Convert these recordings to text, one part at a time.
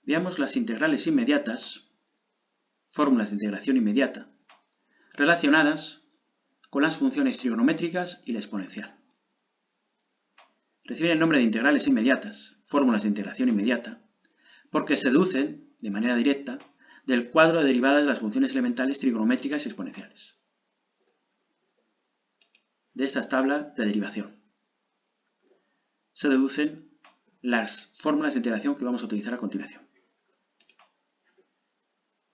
Veamos las integrales inmediatas, fórmulas de integración inmediata, relacionadas con las funciones trigonométricas y la exponencial. Reciben el nombre de integrales inmediatas, fórmulas de integración inmediata, porque se deducen, de manera directa, del cuadro de derivadas de las funciones elementales trigonométricas y exponenciales, de estas tablas de derivación. Se deducen las fórmulas de integración que vamos a utilizar a continuación.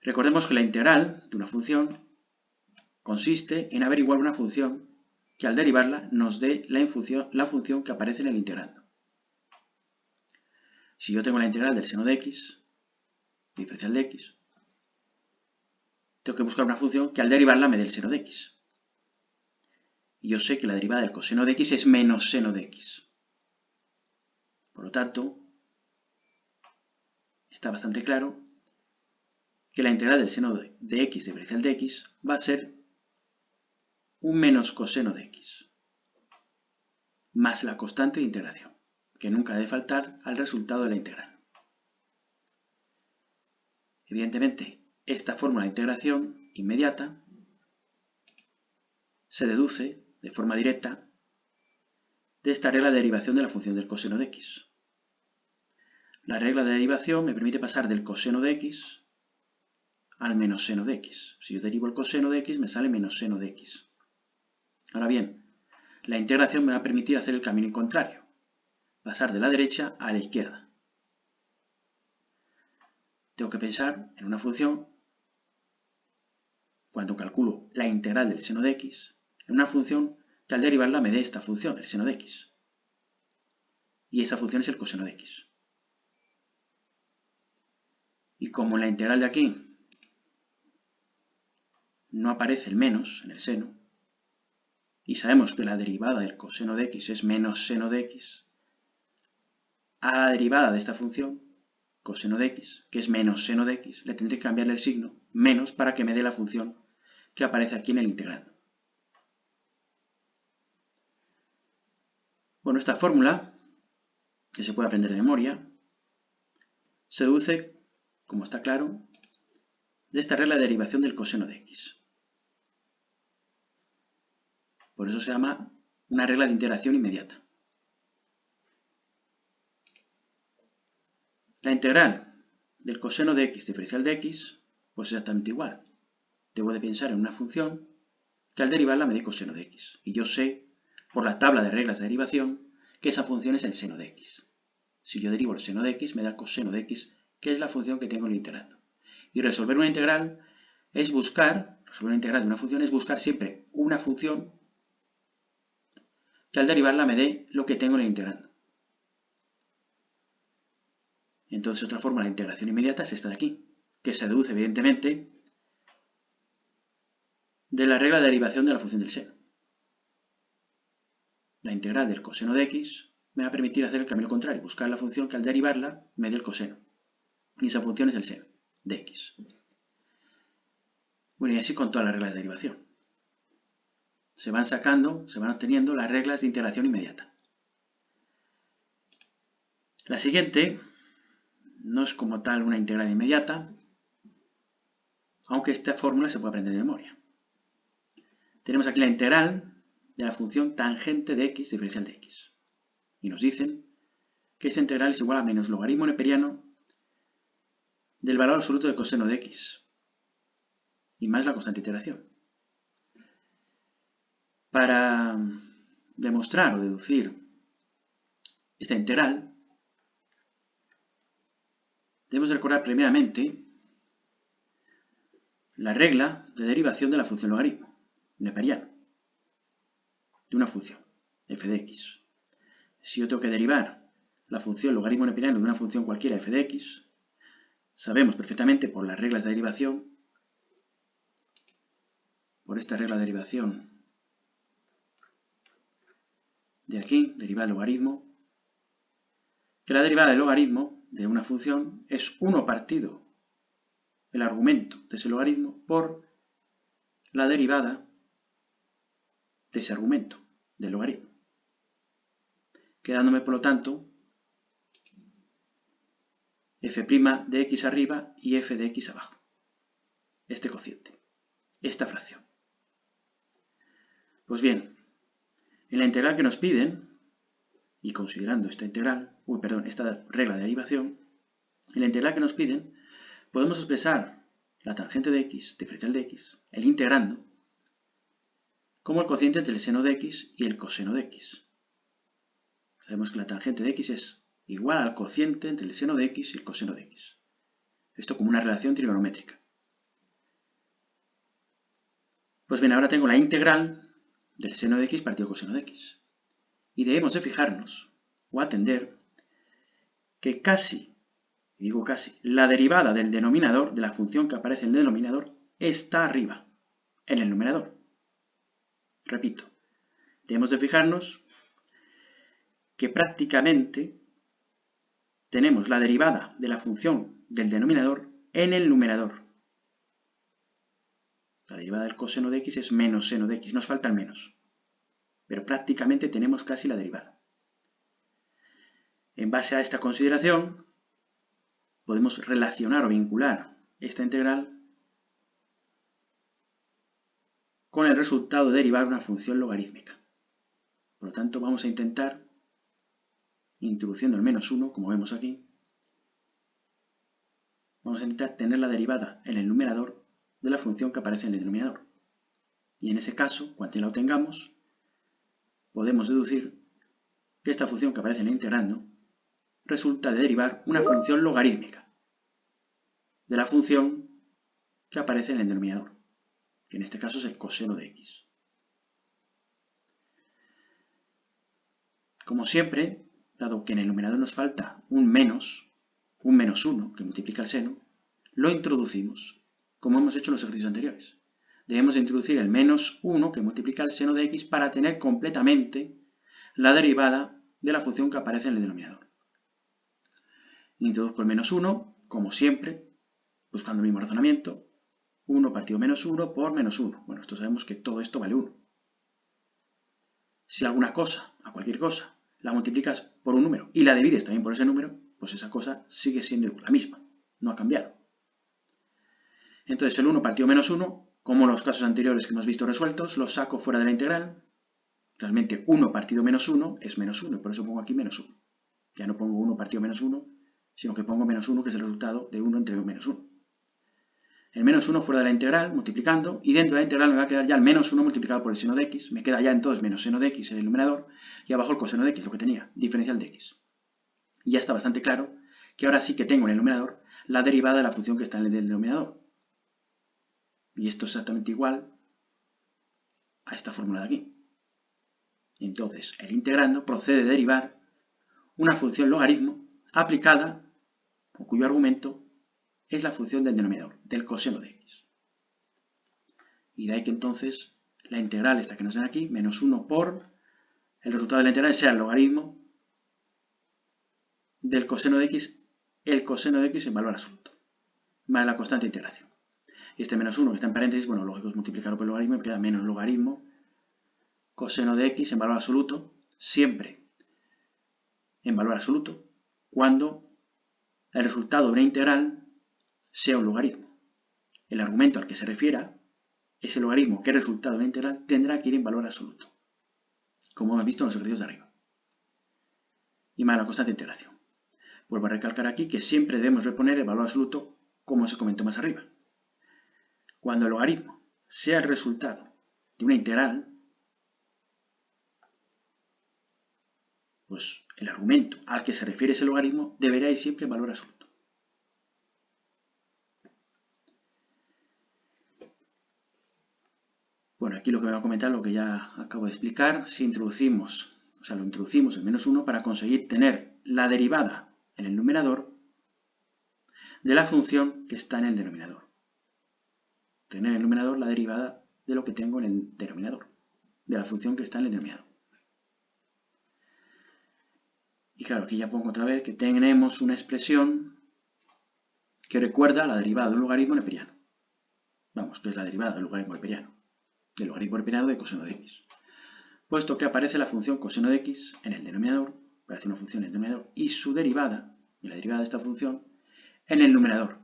Recordemos que la integral de una función consiste en averiguar una función que al derivarla nos dé la función que aparece en el integrando. Si yo tengo la integral del seno de x, diferencial de x, tengo que buscar una función que al derivarla me dé el seno de x. Y yo sé que la derivada del coseno de x es menos seno de x. Por lo tanto, está bastante claro que la integral del seno de x diferencial de x va a ser un menos coseno de x, más la constante de integración, que nunca debe faltar al resultado de la integral. Evidentemente, esta fórmula de integración inmediata se deduce de forma directa de esta regla de derivación de la función del coseno de x. La regla de derivación me permite pasar del coseno de x al menos seno de x. Si yo derivo el coseno de x, me sale menos seno de x. Ahora bien, la integración me va a permitir hacer el camino contrario, pasar de la derecha a la izquierda. Tengo que pensar en una función, cuando calculo la integral del seno de x, en una función que al derivarla me dé esta función, el seno de x. Y esa función es el coseno de x. Y como en la integral de aquí no aparece el menos en el seno, y sabemos que la derivada del coseno de x es menos seno de x, a la derivada de esta función, coseno de x, que es menos seno de x, le tendré que cambiarle el signo, menos, para que me dé la función que aparece aquí en el integrando. Bueno, esta fórmula, que se puede aprender de memoria, se deduce, como está claro, de esta regla de derivación del coseno de x. Por eso se llama una regla de integración inmediata. La integral del coseno de x diferencial de x, pues es exactamente igual. Debo de pensar en una función que al derivarla me dé coseno de x. Y yo sé, por la tabla de reglas de derivación, que esa función es el seno de x. Si yo derivo el seno de x, me da coseno de x, que es la función que tengo en el integrando. Y resolver una integral es buscar, resolver una integral de una función es buscar siempre una función que al derivarla me dé lo que tengo en el integrando. Entonces otra forma de integración inmediata es esta de aquí, que se deduce evidentemente de la regla de derivación de la función del seno. La integral del coseno de x me va a permitir hacer el camino contrario, buscar la función que al derivarla me dé el coseno. Y esa función es el seno de x. Bueno, y así con todas las reglas de derivación. Se van sacando, se van obteniendo las reglas de integración inmediata. La siguiente no es como tal una integral inmediata, aunque esta fórmula se puede aprender de memoria. Tenemos aquí la integral de la función tangente de x diferencial de x. Y nos dicen que esta integral es igual a menos logaritmo neperiano del valor absoluto de coseno de x y más la constante de iteración. Para demostrar o deducir esta integral, debemos recordar primeramente la regla de derivación de la función logaritmo neperiano de una función, f de x. Si yo tengo que derivar la función logaritmo neperiano de una función cualquiera, f de x, sabemos perfectamente por las reglas de derivación, por esta regla de derivación de aquí, derivar el logaritmo, que la derivada del logaritmo de una función es 1 partido el argumento de ese logaritmo por la derivada de ese argumento del logaritmo, quedándome por lo tanto f' de x arriba y f de x abajo. Este cociente, esta fracción. Pues bien, en la integral que nos piden, y considerando esta esta regla de derivación, en la integral que nos piden, podemos expresar la tangente de x, diferencial de x, el integrando, como el cociente entre el seno de x y el coseno de x. Sabemos que la tangente de x es igual al cociente entre el seno de x y el coseno de x. Esto como una relación trigonométrica. Pues bien, ahora tengo la integral del seno de x partido coseno de x. Y debemos de fijarnos o atender que casi, digo casi, la derivada del denominador, de la función que aparece en el denominador, está arriba, en el numerador. Repito, debemos de fijarnos que prácticamente tenemos la derivada de la función del denominador en el numerador. La derivada del coseno de x es menos seno de x, nos falta el menos. Pero prácticamente tenemos casi la derivada. En base a esta consideración, podemos relacionar o vincular esta integral con el resultado de derivar una función logarítmica. Por lo tanto, vamos a intentar, introduciendo el menos 1, como vemos aquí, vamos a intentar tener la derivada en el numerador de la función que aparece en el denominador. Y en ese caso, cuando ya la obtengamos, podemos deducir que esta función que aparece en el integrando resulta de derivar una función logarítmica de la función que aparece en el denominador, que en este caso es el coseno de x. Como siempre, dado que en el numerador nos falta un menos 1 que multiplica el seno, lo introducimos, como hemos hecho en los ejercicios anteriores. Debemos introducir el menos 1 que multiplica el seno de x para tener completamente la derivada de la función que aparece en el denominador. Introduzco el menos 1, como siempre, buscando el mismo razonamiento. 1 partido menos 1 por menos 1. Bueno, esto sabemos que todo esto vale 1. Si alguna cosa, a cualquier cosa, la multiplicas por un número y la divides también por ese número, pues esa cosa sigue siendo la misma, no ha cambiado. Entonces el 1 partido menos 1, como en los casos anteriores que hemos visto resueltos, lo saco fuera de la integral. Realmente 1 partido menos 1 es menos 1, por eso pongo aquí menos 1. Ya no pongo 1 partido menos 1, sino que pongo menos 1, que es el resultado de 1 entre menos 1. El menos 1 fuera de la integral, multiplicando, y dentro de la integral me va a quedar ya el menos 1 multiplicado por el seno de x, me queda ya entonces menos seno de x en el numerador, y abajo el coseno de x, lo que tenía, diferencial de x. Y ya está bastante claro que ahora sí que tengo en el numerador la derivada de la función que está en el denominador. Y esto es exactamente igual a esta fórmula de aquí. Entonces, el integrando procede de derivar una función logaritmo aplicada, o cuyo argumento es la función del denominador, del coseno de x. Y de ahí que entonces la integral esta que nos dan aquí, menos 1 por el resultado de la integral sea el logaritmo del coseno de x, el coseno de x en valor absoluto, más la constante de integración. Y este menos 1 que está en paréntesis, bueno, lógico es multiplicarlo por el logaritmo y me queda menos logaritmo coseno de x en valor absoluto, siempre en valor absoluto, cuando el resultado de una integral sea un logaritmo. El argumento al que se refiera, ese logaritmo que es resultado de una integral, tendrá que ir en valor absoluto, como hemos visto en los ejercicios de arriba. Y más la constante de integración. Vuelvo a recalcar aquí que siempre debemos reponer el valor absoluto como se comentó más arriba. Cuando el logaritmo sea el resultado de una integral, pues el argumento al que se refiere ese logaritmo deberá ir siempre en valor absoluto. Bueno, aquí lo que voy a comentar, lo que ya acabo de explicar, si introducimos, lo introducimos el menos 1 para conseguir tener la derivada en el numerador de la función que está en el denominador. Tener en el numerador la derivada de lo que tengo en el denominador, de la función que está en el denominador. Y claro, aquí ya pongo otra vez que tenemos una expresión que recuerda la derivada de un logaritmo neperiano. Vamos, que es la derivada del logaritmo neperiano, del logaritmo neperiano de coseno de x. Puesto que aparece la función coseno de x en el denominador, aparece una función en el denominador, y su derivada, y la derivada de esta función, en el numerador,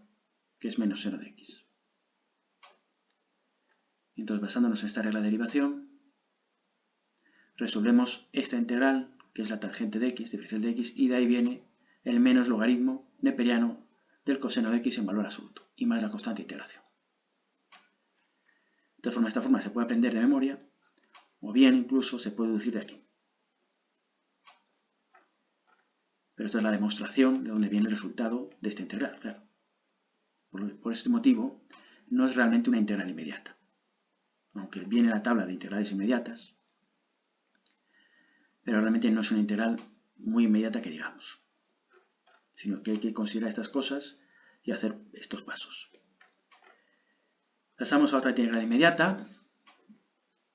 que es menos seno de x. Entonces, basándonos en esta regla de derivación, resolvemos esta integral, que es la tangente de x, diferencial de x, y de ahí viene el menos logaritmo neperiano del coseno de x en valor absoluto, y más la constante de integración. De esta forma se puede aprender de memoria, o bien incluso se puede deducir de aquí. Pero esta es la demostración de dónde viene el resultado de esta integral, claro. Por este motivo, no es realmente una integral inmediata. Aunque viene la tabla de integrales inmediatas, pero realmente no es una integral muy inmediata que digamos, sino que hay que considerar estas cosas y hacer estos pasos. Pasamos a otra integral inmediata,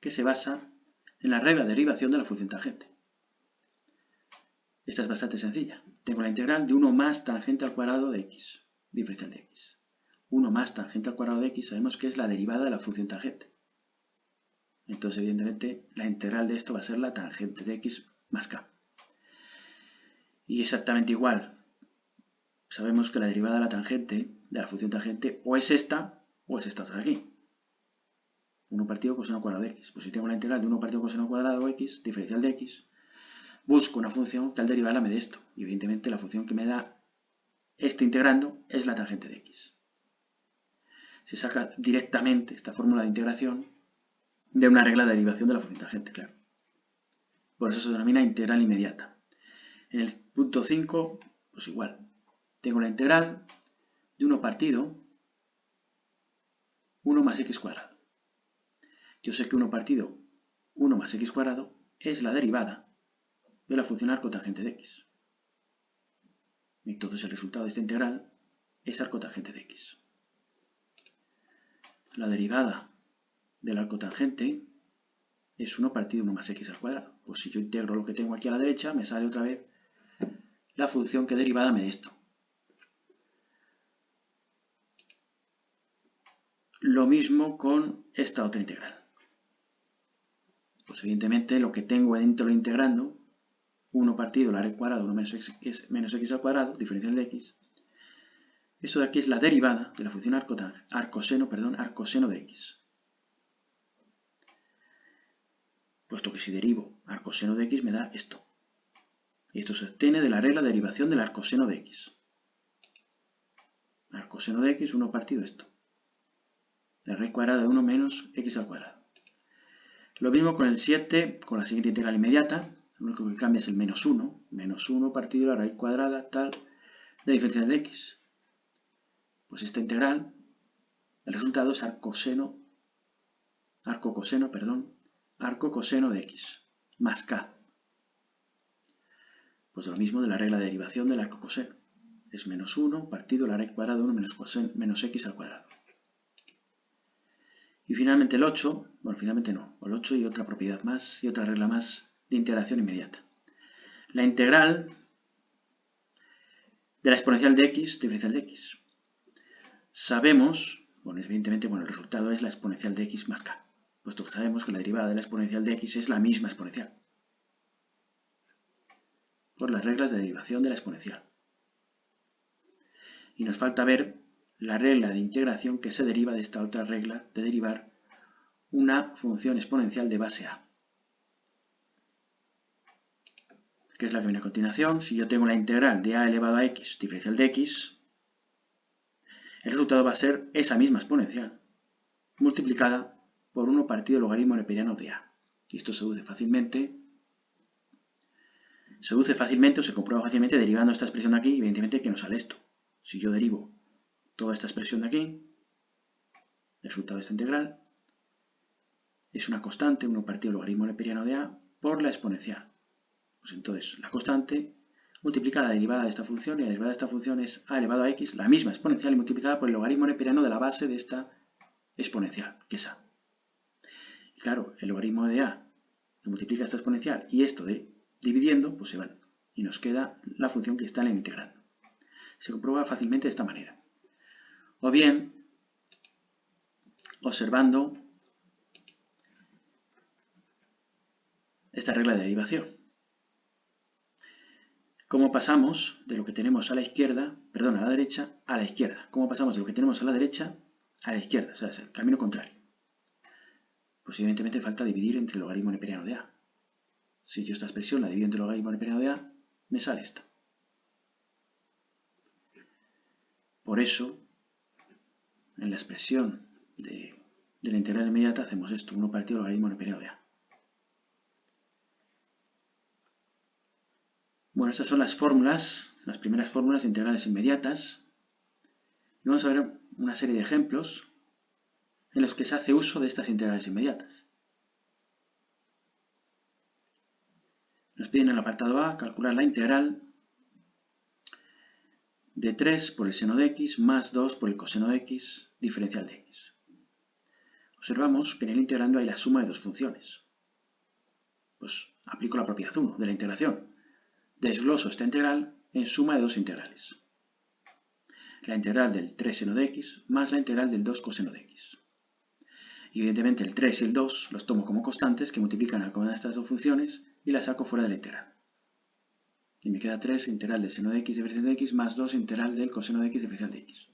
que se basa en la regla de derivación de la función tangente. Esta es bastante sencilla. Tengo la integral de 1 más tangente al cuadrado de x, diferencial de x. 1 más tangente al cuadrado de x sabemos que es la derivada de la función tangente. Entonces, evidentemente, la integral de esto va a ser la tangente de x más k. Y exactamente igual, sabemos que la derivada de la tangente, de la función tangente, o es esta otra de aquí. 1 partido coseno al cuadrado de x. Pues si tengo la integral de 1 partido coseno al cuadrado de x, diferencial de x, busco una función que al derivarla me dé esto. Y evidentemente la función que me da este integrando es la tangente de x. Se saca directamente esta fórmula de integración de una regla de derivación de la función tangente, claro. Por eso se denomina integral inmediata. En el punto 5, pues igual. Tengo la integral de 1 partido 1 más x cuadrado. Yo sé que 1 partido 1 más x cuadrado es la derivada de la función arcotangente de x. Entonces el resultado de esta integral es arcotangente de x. La derivada del arcotangente es 1 partido 1 más x al cuadrado. Pues si yo integro lo que tengo aquí a la derecha, me sale otra vez la función que derivada me dé esto. Lo mismo con esta otra integral. Pues evidentemente lo que tengo dentro integrando, 1 partido la raíz cuadrada, 1 menos x al cuadrado, diferencial de x. Esto de aquí es la derivada de la función arcoseno de x. Puesto que si derivo arcoseno de x me da esto. Y esto se obtiene de la regla de derivación del arcoseno de x. Arcoseno de x, 1 partido esto. La raíz cuadrada de 1 menos x al cuadrado. Lo mismo con el 7, con la siguiente integral inmediata. Lo único que cambia es el menos 1. Menos 1 partido la raíz cuadrada tal de diferencial de x. Pues esta integral, el resultado es arcocoseno de x más k. Pues lo mismo de la regla de derivación del arcocoseno. Es menos 1 partido la raíz cuadrada de 1 menos x al cuadrado. Y finalmente el 8, bueno, finalmente no, el 8 y otra propiedad más, y otra regla más de integración inmediata. La integral de la exponencial de x, diferencial de x. Sabemos, bueno, evidentemente, el resultado es la exponencial de x más k, puesto que sabemos que la derivada de la exponencial de x es la misma exponencial, por las reglas de derivación de la exponencial. Y nos falta ver la regla de integración que se deriva de esta otra regla de derivar una función exponencial de base a, que es la que viene a continuación. Si yo tengo la integral de a elevado a x, diferencial de x, el resultado va a ser esa misma exponencial multiplicada por 1 partido logaritmo neperiano de a. Y esto se deduce fácilmente o se comprueba fácilmente derivando esta expresión de aquí, y evidentemente que nos sale esto. Si yo derivo toda esta expresión de aquí, el resultado de esta integral es una constante, 1 partido logaritmo neperiano de a, por la exponencial. Pues entonces, la constante multiplica la derivada de esta función, y la derivada de esta función es a elevado a x, la misma exponencial, y multiplicada por el logaritmo neperiano de la base de esta exponencial, que es a. Y claro, el logaritmo de a que multiplica esta exponencial y esto de dividiendo, pues se van. Y nos queda la función que está en el integral. Se comprueba fácilmente de esta manera. O bien, observando esta regla de derivación. ¿Cómo pasamos de lo que tenemos a la izquierda, perdón, a la derecha, a la izquierda? ¿Cómo pasamos de lo que tenemos a la derecha a la izquierda? O sea, es el camino contrario. Pues evidentemente falta dividir entre el logaritmo neperiano de a. Si yo esta expresión la divido entre el logaritmo neperiano de a, me sale esta. Por eso, en la expresión de la integral inmediata hacemos esto, 1 partido logaritmo neperiano de a. Bueno, estas son las fórmulas, las primeras fórmulas de integrales inmediatas. Y vamos a ver una serie de ejemplos en los que se hace uso de estas integrales inmediatas. Nos piden en el apartado A calcular la integral de 3 por el seno de x más 2 por el coseno de x diferencial de x. Observamos que en el integrando hay la suma de dos funciones. Pues aplico la propiedad 1 de la integración. Desgloso esta integral en suma de dos integrales. La integral del 3 seno de x más la integral del 2 coseno de x. Y evidentemente el 3 y el 2 los tomo como constantes que multiplican a cada una de estas dos funciones y las saco fuera de la integral. Y me queda 3 integral del seno de x diferencial de x más 2 integral del coseno de x diferencial de x.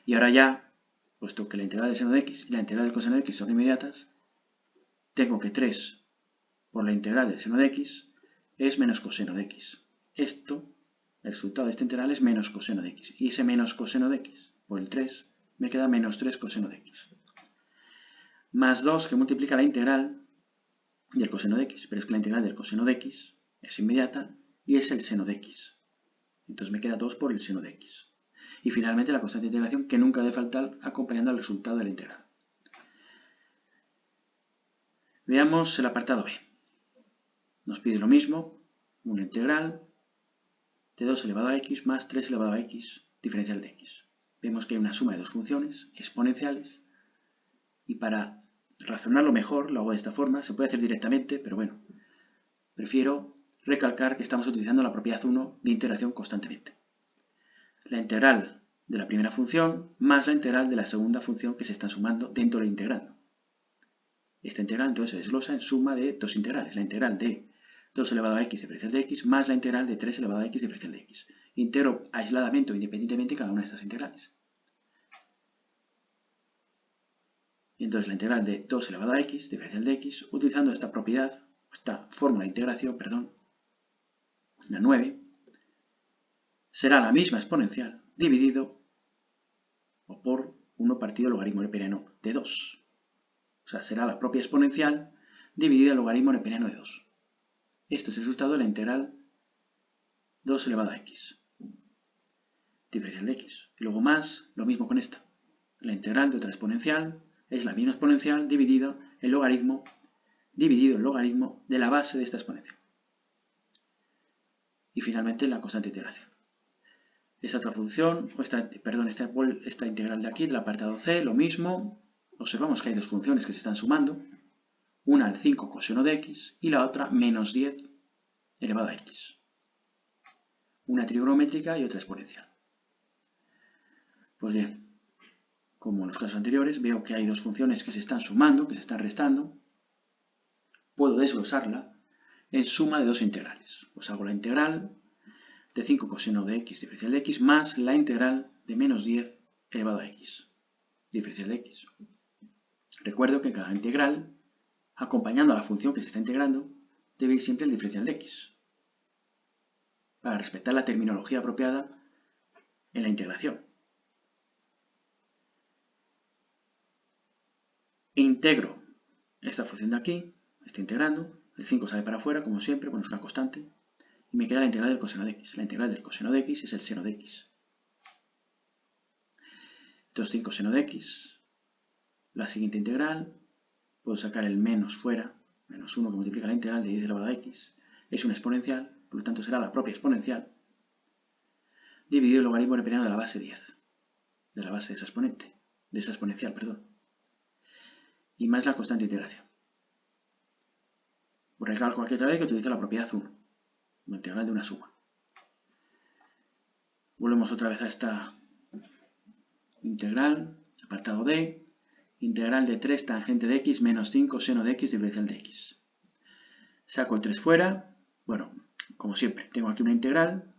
Y ahora ya, puesto que la integral del seno de x y la integral del coseno de x son inmediatas, tengo que 3 por la integral del seno de x es menos coseno de x. Esto, el resultado de esta integral es menos coseno de x. Y ese menos coseno de x por el 3 me queda menos 3 coseno de x. Más 2 que multiplica la integral del coseno de x. Pero es que la integral del coseno de x es inmediata y es el seno de x. Entonces me queda 2 por el seno de x. Y finalmente la constante de integración que nunca debe faltar acompañando al resultado de la integral. Veamos el apartado B. Nos pide lo mismo, una integral de 2 elevado a x más 3 elevado a x diferencial de x. Vemos que hay una suma de dos funciones exponenciales y para razonarlo mejor lo hago de esta forma. Se puede hacer directamente, pero bueno, prefiero recalcar que estamos utilizando la propiedad 1 de integración constantemente. La integral de la primera función más la integral de la segunda función que se están sumando dentro del integrando. Esta integral entonces se desglosa en suma de dos integrales, la integral de 2 elevado a x diferencial de x más la integral de 3 elevado a x diferencial de x. Integro aisladamente o independientemente cada una de estas integrales. Y entonces la integral de 2 elevado a x diferencial de x, utilizando esta propiedad, esta fórmula de integración, perdón, la 9, será la misma exponencial dividido o por 1 partido logaritmo neperiano de 2. O sea, será la propia exponencial dividida el logaritmo neperiano de 2. Este es el resultado de la integral 2 elevado a x diferencial de x. Y luego más, lo mismo con esta. La integral de otra exponencial es la misma exponencial dividido el logaritmo de la base de esta exponencial. Y finalmente la constante de integración. Esta otra función, esta integral de aquí, del apartado C, lo mismo. Observamos que hay dos funciones que se están sumando. Una al 5 coseno de x y la otra menos 10 elevado a x. Una trigonométrica y otra exponencial. Pues bien, como en los casos anteriores, veo que hay dos funciones que se están sumando, que se están restando. Puedo desglosarla en suma de dos integrales. Pues hago la integral de 5 coseno de x diferencial de x más la integral de menos 10 elevado a x diferencial de x. Recuerdo que en cada integral, acompañando a la función que se está integrando, debe ir siempre el diferencial de x, para respetar la terminología apropiada en la integración. Integro esta función de aquí, está integrando, el 5 sale para afuera, como siempre, cuando es una constante, y me queda la integral del coseno de x. La integral del coseno de x es el seno de x. Entonces 5 seno de x, la siguiente integral, puedo sacar el menos fuera, menos 1 que multiplica la integral de 10 elevado a x, es una exponencial, por lo tanto será la propia exponencial, dividido el logaritmo neperiano de la base 10, de la base de esa exponente, de esa exponencial, perdón, y más la constante de integración. Recalco aquí otra vez que utilizo la propiedad 1, la integral de una suma. Volvemos otra vez a esta integral, apartado D, integral de 3 tangente de x menos 5 seno de x diferencial de x. Saco el 3 fuera, bueno, como siempre, tengo aquí una integral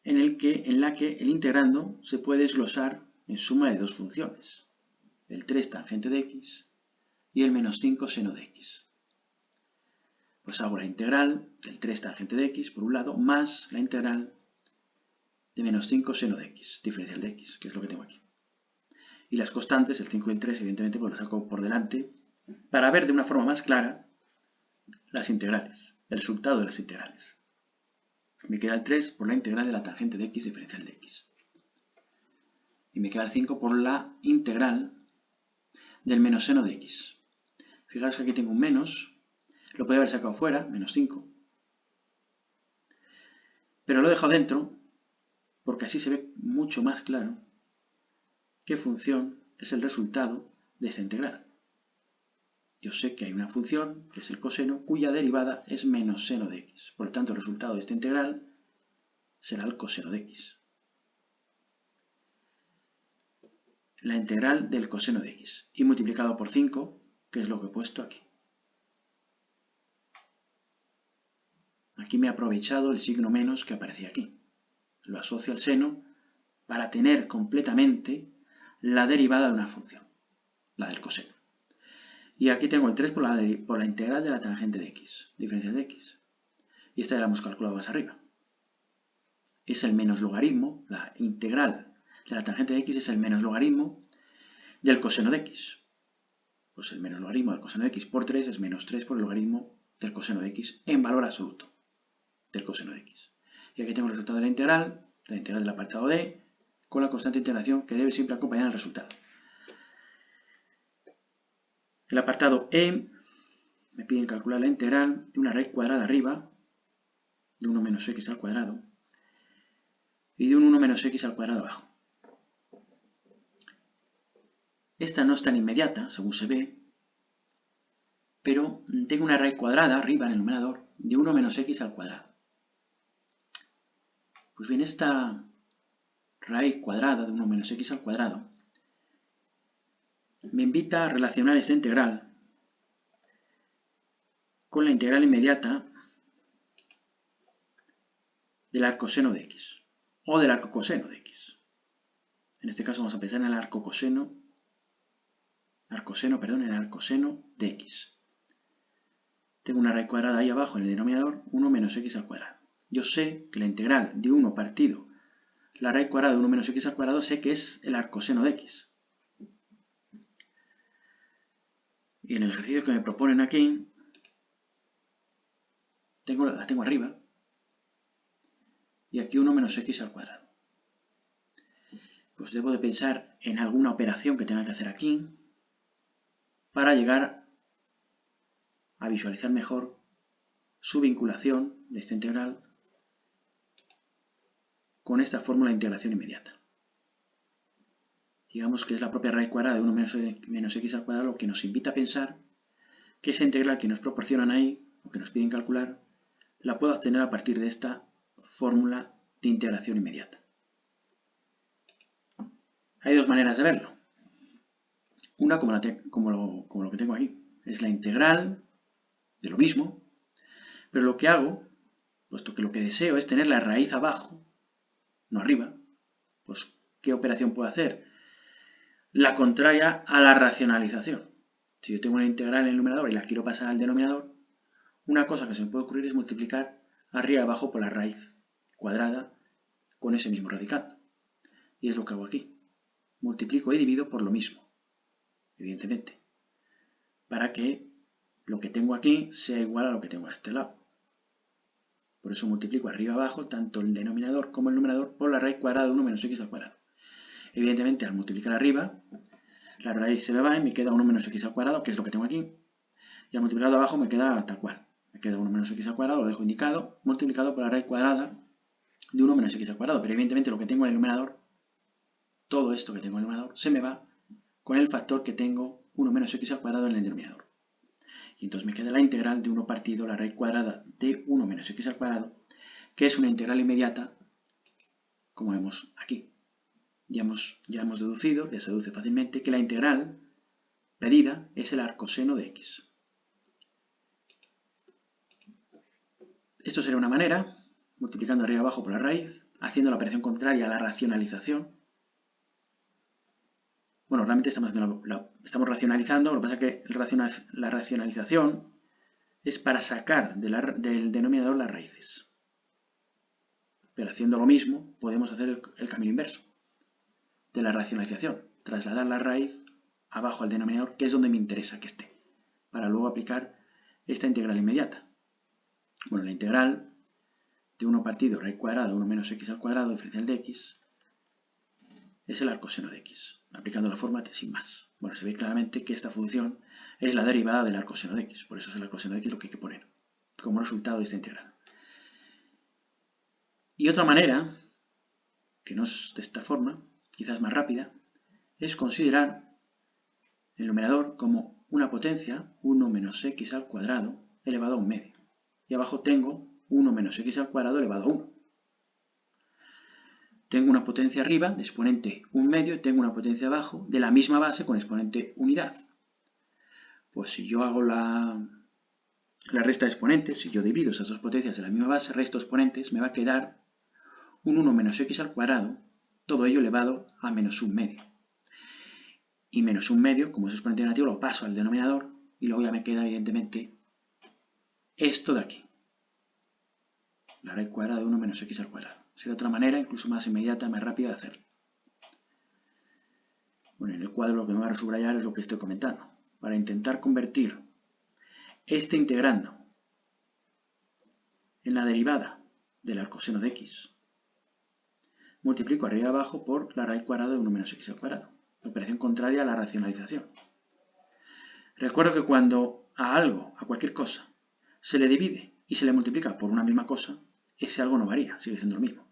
en la que el integrando se puede desglosar en suma de dos funciones, el 3 tangente de x y el menos 5 seno de x. Pues hago la integral del 3 tangente de x, por un lado, más la integral de menos 5 seno de x, diferencial de x, que es lo que tengo aquí. Y las constantes, el 5 y el 3, evidentemente, pues las saco por delante para ver de una forma más clara las integrales, el resultado de las integrales. Me queda el 3 por la integral de la tangente de x diferencial de x. Y me queda el 5 por la integral del menos seno de x. Fijaros que aquí tengo un menos, lo podría haber sacado fuera, menos 5. Pero lo he dejado dentro porque así se ve mucho más claro qué función es el resultado de esta integral. Yo sé que hay una función, que es el coseno, cuya derivada es menos seno de x. Por lo tanto, el resultado de esta integral será el coseno de x. La integral del coseno de x. Y multiplicado por 5, que es lo que he puesto aquí. Aquí me he aprovechado el signo menos que aparecía aquí. Lo asocio al seno para tener completamente la derivada de una función, la del coseno. Y aquí tengo el 3 por la integral de la tangente de x, diferencial de x. Y esta ya la hemos calculado más arriba. Es el menos logaritmo, la integral de la tangente de x es el menos logaritmo del coseno de x. Pues el menos logaritmo del coseno de x por 3 es menos 3 por el logaritmo del coseno de x en valor absoluto del coseno de x. Y aquí tengo el resultado de la integral del apartado D, con la constante de integración que debe siempre acompañar al resultado. El apartado E me piden calcular la integral de una raíz cuadrada arriba, de 1 menos x al cuadrado, y de un 1 menos x al cuadrado abajo. Esta no es tan inmediata, según se ve, pero tengo una raíz cuadrada arriba en el numerador de 1 menos x al cuadrado. Pues bien, esta raíz cuadrada de 1 menos x al cuadrado me invita a relacionar esta integral con la integral inmediata del arcoseno de x, o del arcocoseno de x. En este caso vamos a pensar en el arcoseno de x. Tengo una raíz cuadrada ahí abajo en el denominador, 1 menos x al cuadrado. Yo sé que la integral de 1 partido la raíz cuadrada de 1 menos x al cuadrado, sé que es el arcoseno de x. Y en el ejercicio que me proponen aquí, la tengo arriba, y aquí 1 menos x al cuadrado. Pues debo de pensar en alguna operación que tenga que hacer aquí para llegar a visualizar mejor su vinculación de esta integral con esta fórmula de integración inmediata. Digamos que es la propia raíz cuadrada de 1 menos x al cuadrado lo que nos invita a pensar que esa integral que nos proporcionan ahí, o que nos piden calcular, la puedo obtener a partir de esta fórmula de integración inmediata. Hay dos maneras de verlo. Una como lo que tengo aquí. Es la integral de lo mismo, pero lo que hago, puesto que lo que deseo es tener la raíz abajo, no arriba, pues ¿qué operación puedo hacer? La contraria a la racionalización. Si yo tengo una integral en el numerador y la quiero pasar al denominador, una cosa que se me puede ocurrir es multiplicar arriba y abajo por la raíz cuadrada con ese mismo radical. Y es lo que hago aquí. Multiplico y divido por lo mismo, evidentemente, para que lo que tengo aquí sea igual a lo que tengo a este lado. Por eso multiplico arriba y abajo tanto el denominador como el numerador por la raíz cuadrada de 1 menos x al cuadrado. Evidentemente, al multiplicar arriba, la raíz se me va y me queda 1 menos x al cuadrado, que es lo que tengo aquí. Y al multiplicar de abajo me queda tal cual. Me queda 1 menos x al cuadrado, lo dejo indicado, multiplicado por la raíz cuadrada de 1 menos x al cuadrado. Pero evidentemente lo que tengo en el numerador, todo esto que tengo en el numerador, se me va con el factor que tengo 1 menos x al cuadrado en el denominador. Y entonces me queda la integral de 1 partido la raíz cuadrada de 1 menos x al cuadrado, que es una integral inmediata, como vemos aquí. Ya hemos deducido, ya se deduce fácilmente, que la integral pedida es el arcoseno de x. Esto sería una manera, multiplicando arriba y abajo por la raíz, haciendo la operación contraria a la racionalización. Bueno, realmente estamos racionalizando, lo que pasa es que la racionalización es para sacar del denominador las raíces. Pero haciendo lo mismo, podemos hacer el camino inverso de la racionalización, trasladar la raíz abajo al denominador, que es donde me interesa que esté, para luego aplicar esta integral inmediata. Bueno, la integral de 1 partido raíz cuadrada de 1 menos x al cuadrado diferencial de x es el arcoseno de x, aplicando la fórmula sin más. Bueno, se ve claramente que esta función es la derivada del arcoseno de x, por eso es el arcoseno de x lo que hay que poner como resultado de esta integral. Y otra manera, que no es de esta forma, quizás más rápida, es considerar el numerador como una potencia, 1 menos x al cuadrado elevado a un medio. Y abajo tengo 1 menos x al cuadrado elevado a 1. Tengo una potencia arriba de exponente 1 medio y tengo una potencia abajo de la misma base con exponente unidad. Pues si yo hago la resta de exponentes, si yo divido esas dos potencias de la misma base, resto exponentes, me va a quedar un 1 menos x al cuadrado, todo ello elevado a menos 1 medio. Y menos 1 medio, como es exponente negativo, lo paso al denominador y luego ya me queda evidentemente esto de aquí. La raíz cuadrada de 1 menos x al cuadrado. Sería otra manera, incluso más inmediata, más rápida de hacerlo. Bueno, en el cuadro lo que me va a subrayar es lo que estoy comentando. Para intentar convertir este integrando en la derivada del arcoseno de x, multiplico arriba y abajo por la raíz cuadrada de 1 menos x al cuadrado. Operación contraria a la racionalización. Recuerdo que cuando a algo, a cualquier cosa, se le divide y se le multiplica por una misma cosa, ese algo no varía, sigue siendo lo mismo.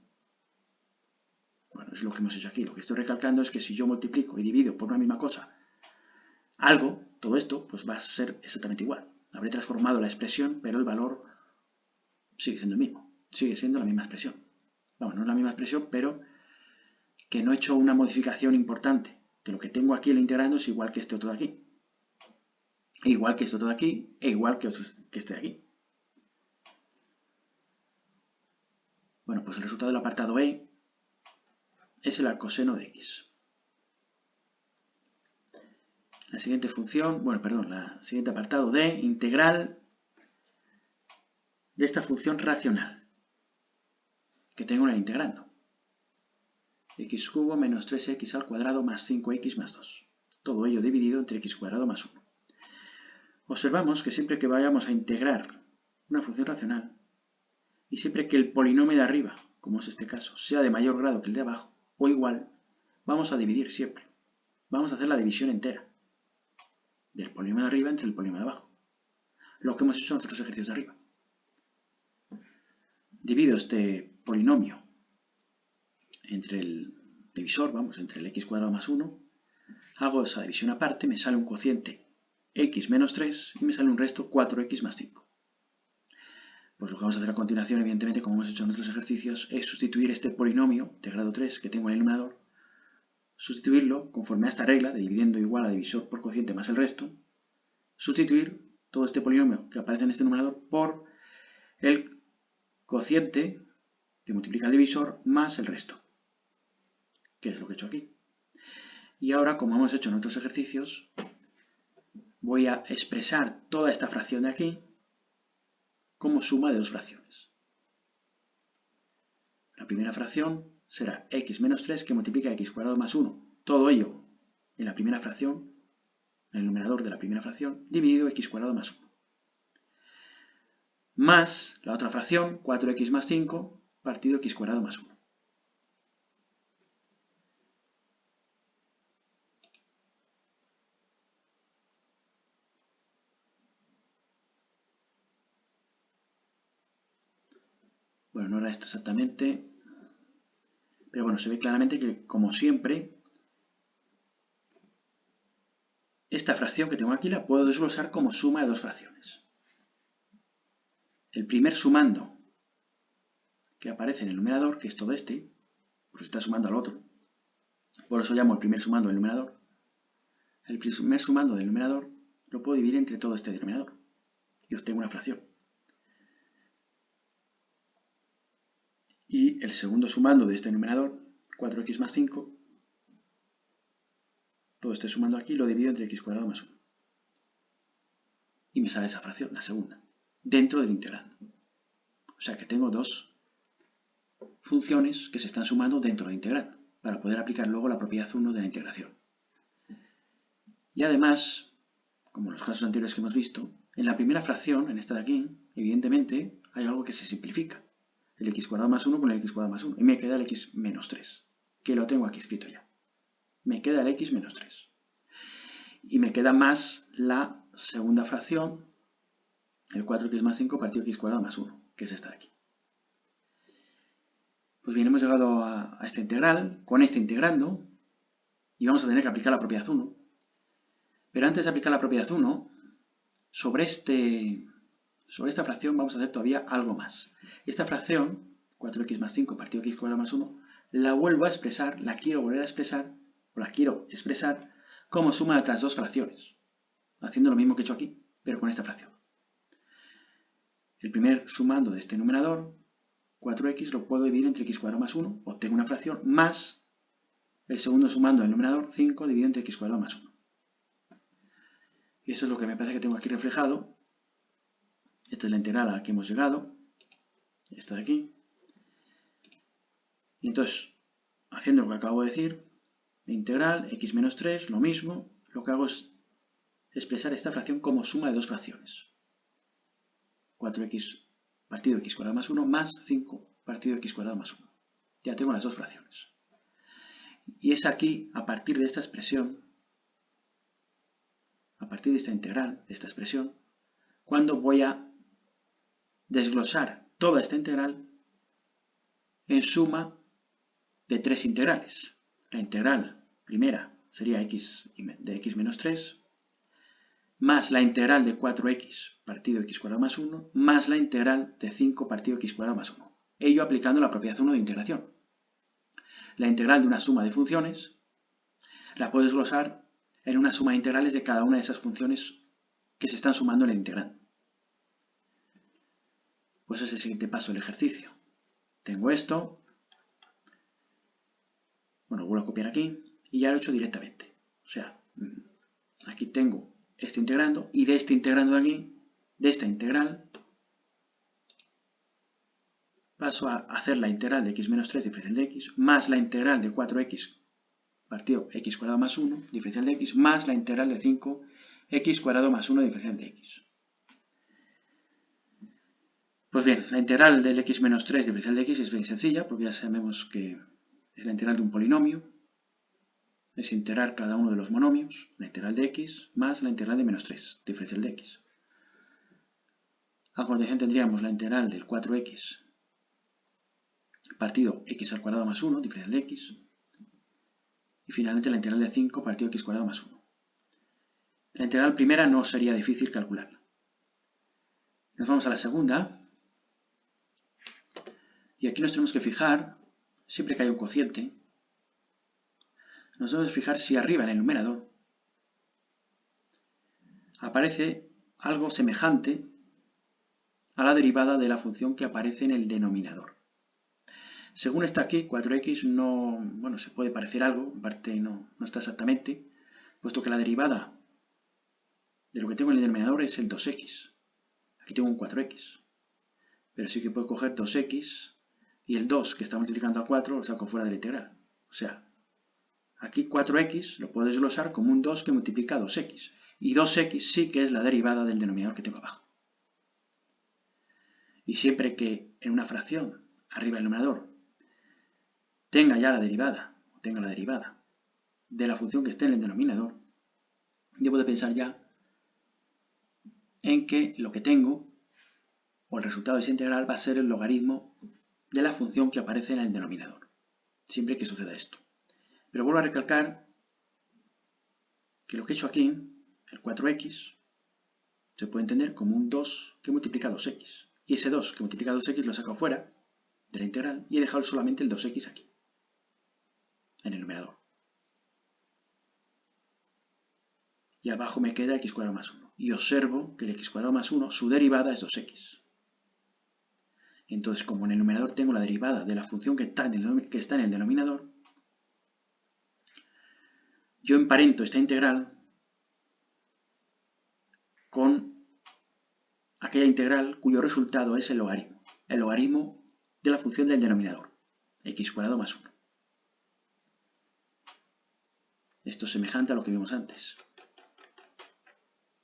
Bueno, es lo que hemos hecho aquí. Lo que estoy recalcando es que si yo multiplico y divido por una misma cosa algo, todo esto, pues va a ser exactamente igual. Habré transformado la expresión, pero el valor sigue siendo el mismo. Sigue siendo la misma expresión. Bueno, no es la misma expresión, pero que no he hecho una modificación importante. Que lo que tengo aquí el integrando es igual que este otro de aquí. Igual que este otro de aquí, e igual que este de aquí. Bueno, pues el resultado del apartado E es el arcoseno de x. La siguiente función, la siguiente apartado D, integral de esta función racional que tengo en el integrando. X cubo menos 3x al cuadrado más 5x más 2. Todo ello dividido entre x cuadrado más 1. Observamos que siempre que vayamos a integrar una función racional y siempre que el polinomio de arriba, como es este caso, sea de mayor grado que el de abajo o igual, vamos a dividir siempre. Vamos a hacer la división entera del polinomio de arriba entre el polinomio de abajo. Lo que hemos hecho en otros ejercicios de arriba. Divido este polinomio entre el divisor, entre el x cuadrado más 1, hago esa división aparte, me sale un cociente x menos 3 y me sale un resto 4x más 5. Pues lo que vamos a hacer a continuación, evidentemente, como hemos hecho en otros ejercicios, es sustituir este polinomio de grado 3 que tengo en el numerador, sustituirlo conforme a esta regla de dividiendo igual a divisor por cociente más el resto, sustituir todo este polinomio que aparece en este numerador por el cociente que multiplica el divisor más el resto, que es lo que he hecho aquí. Y ahora, como hemos hecho en otros ejercicios, voy a expresar toda esta fracción de aquí como suma de dos fracciones. La primera fracción será x menos 3 que multiplica x cuadrado más 1, todo ello en la primera fracción, en el numerador de la primera fracción, dividido x cuadrado más 1. Más la otra fracción, 4x más 5, partido x cuadrado más 1. Bueno, no era esto exactamente, pero bueno, se ve claramente que, como siempre, esta fracción que tengo aquí la puedo desglosar como suma de dos fracciones. El primer sumando que aparece en el numerador, que es todo este, pues está sumando al otro. Por eso llamo el primer sumando del numerador. El primer sumando del numerador lo puedo dividir entre todo este denominador y obtengo una fracción. y el segundo sumando de este numerador, 4x más 5, todo este sumando aquí lo divido entre x cuadrado más 1. Y me sale esa fracción, la segunda, dentro del integral. O sea que tengo dos funciones que se están sumando dentro del integral, para poder aplicar luego la propiedad 1 de la integración. Y además, como en los casos anteriores que hemos visto, en la primera fracción, en esta de aquí, evidentemente hay algo que se simplifica. El x cuadrado más 1 con el x cuadrado más 1. Y me queda el x menos 3, que lo tengo aquí escrito ya. Me queda el x menos 3. Y me queda más la segunda fracción, el 4x más 5 partido x cuadrado más 1, que es esta de aquí. Pues bien, hemos llegado a esta integral, con este integrando, y vamos a tener que aplicar la propiedad 1. Pero antes de aplicar la propiedad 1, sobre esta fracción vamos a hacer todavía algo más. Esta fracción, 4x más 5 partido x cuadrado más 1, la vuelvo a expresar, la quiero volver a expresar, o la quiero expresar como suma de otras dos fracciones, haciendo lo mismo que he hecho aquí, pero con esta fracción. El primer sumando de este numerador, 4x, lo puedo dividir entre x cuadrado más 1, obtengo una fracción, más el segundo sumando del numerador, 5 dividido entre x cuadrado más 1. Y eso es lo que me parece que tengo aquí reflejado. Esta es la integral a la que hemos llegado, esta de aquí. Y entonces, haciendo lo que acabo de decir, integral, x menos 3, lo mismo, lo que hago es expresar esta fracción como suma de dos fracciones. 4x partido x cuadrado más 1 más 5 partido x cuadrado más 1. Ya tengo las dos fracciones. Y es aquí, a partir de esta expresión, a partir de esta integral, de esta expresión, cuando voy a desglosar toda esta integral en suma de tres integrales. La integral primera sería x de x menos 3, más la integral de 4x partido x cuadrado más 1, más la integral de 5 partido x cuadrado más 1. Ello aplicando la propiedad 1 de integración. La integral de una suma de funciones la puedo desglosar en una suma de integrales de cada una de esas funciones que se están sumando en el integrando. Pues es el siguiente paso del ejercicio. Tengo esto, bueno, lo vuelvo a copiar aquí, y ya lo he hecho directamente. O sea, aquí tengo este integrando, y de este integrando de aquí, de esta integral, paso a hacer la integral de x menos 3 diferencial de x, más la integral de 4x partido x cuadrado más 1 diferencial de x, más la integral de 5x cuadrado más 1 diferencial de x. Pues bien, la integral del x menos 3 diferencial de x es bien sencilla, porque ya sabemos que es la integral de un polinomio. Es integrar cada uno de los monomios, la integral de x, más la integral de menos 3, diferencial de x. A continuación tendríamos la integral del 4x partido x al cuadrado más 1, diferencial de x. Y finalmente la integral de 5 partido x cuadrado más 1. La integral primera no sería difícil calcularla. Nos vamos a la segunda. Y aquí nos tenemos que fijar, siempre que haya un cociente, nos debemos fijar si arriba en el numerador aparece algo semejante a la derivada de la función que aparece en el denominador. Según está aquí, 4x no, bueno, se puede parecer algo, en parte no está exactamente, puesto que la derivada de lo que tengo en el denominador es el 2x. Aquí tengo un 4x. Pero sí que puedo coger 2x y el 2 que está multiplicando a 4 lo saco fuera de la integral. O sea, aquí 4x lo puedo desglosar como un 2 que multiplica a 2x. Y 2x sí que es la derivada del denominador que tengo abajo. Y siempre que en una fracción, arriba del numerador, tenga ya la derivada, o tenga la derivada de la función que esté en el denominador, debo de pensar ya en que lo que tengo, o el resultado de esa integral, va a ser el logaritmo de la función que aparece en el denominador, siempre que suceda esto. Pero vuelvo a recalcar que lo que he hecho aquí, el 4x, se puede entender como un 2 que multiplica 2x. Y ese 2 que multiplica 2x lo he sacado fuera de la integral y he dejado solamente el 2x aquí, en el numerador. Y abajo me queda x cuadrado más 1. Y observo que el x cuadrado más 1, su derivada es 2x. Entonces, como en el numerador tengo la derivada de la función que está en el denominador, yo emparento esta integral con aquella integral cuyo resultado es el logaritmo de la función del denominador, x² más 1. Esto es semejante a lo que vimos antes,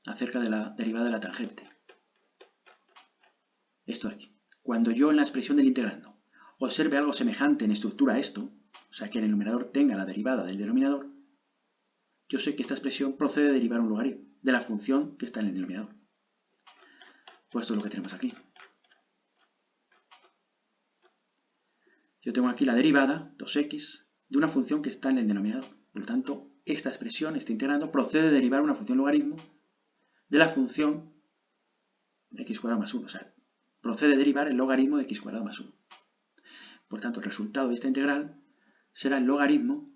acerca de la derivada de la tangente. Esto de aquí. Cuando yo en la expresión del integrando observe algo semejante en estructura a esto, o sea que en el numerador tenga la derivada del denominador, yo sé que esta expresión procede de derivar un logaritmo de la función que está en el denominador. Pues esto es lo que tenemos aquí. Yo tengo aquí la derivada, 2x, de una función que está en el denominador. Por lo tanto, esta expresión, este integrando, procede de derivar una función logaritmo de la función x² más 1. O sea, procede de derivar el logaritmo de x² más 1. Por tanto, el resultado de esta integral será el logaritmo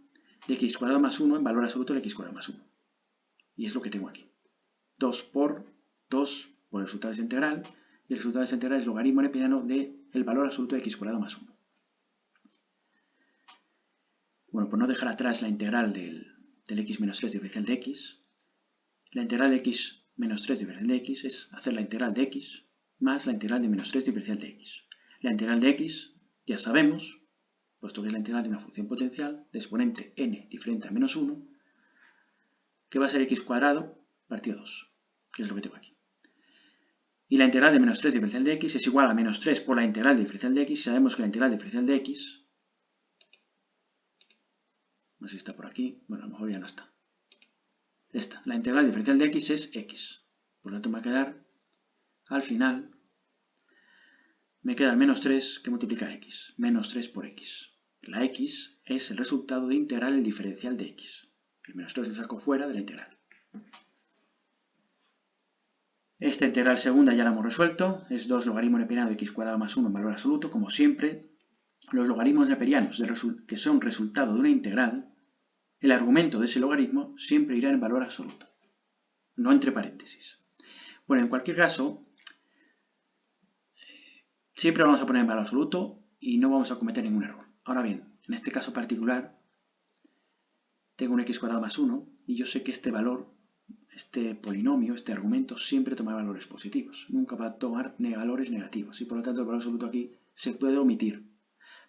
de x² más 1 en valor absoluto de x² más 1. Y es lo que tengo aquí. 2 por el resultado de esta integral, y el resultado de esta integral es logaritmo neperiano del valor absoluto de x² más 1. Bueno, por no dejar atrás la integral del x menos 3 diferencial de x, la integral de x menos 3 diferencial de x es hacer la integral de x más la integral de menos 3 diferencial de x. La integral de x, ya sabemos, puesto que es la integral de una función potencial de exponente n diferente a menos 1, que va a ser x² partido 2, que es lo que tengo aquí. Y la integral de menos 3 diferencial de x es igual a menos 3 por la integral diferencial de x. Sabemos que la integral diferencial de x, no sé si está por aquí, bueno, a lo mejor ya no está. Esta, la integral diferencial de x es x. Por lo tanto me va a quedar, al final, me queda el menos 3 que multiplica x. Menos 3 por x. La x es el resultado de integrar el diferencial de x. El menos 3 lo saco fuera de la integral. Esta integral segunda ya la hemos resuelto. Es 2 logaritmo neperiano de x² más 1 en valor absoluto. Como siempre, los logaritmos neperianos que son resultado de una integral, el argumento de ese logaritmo siempre irá en valor absoluto, no entre paréntesis. Bueno, en cualquier caso, siempre vamos a poner en valor absoluto y no vamos a cometer ningún error. Ahora bien, en este caso particular, tengo un x² más 1 y yo sé que este valor, este polinomio, este argumento, siempre toma valores positivos. Nunca va a tomar valores negativos y por lo tanto el valor absoluto aquí se puede omitir.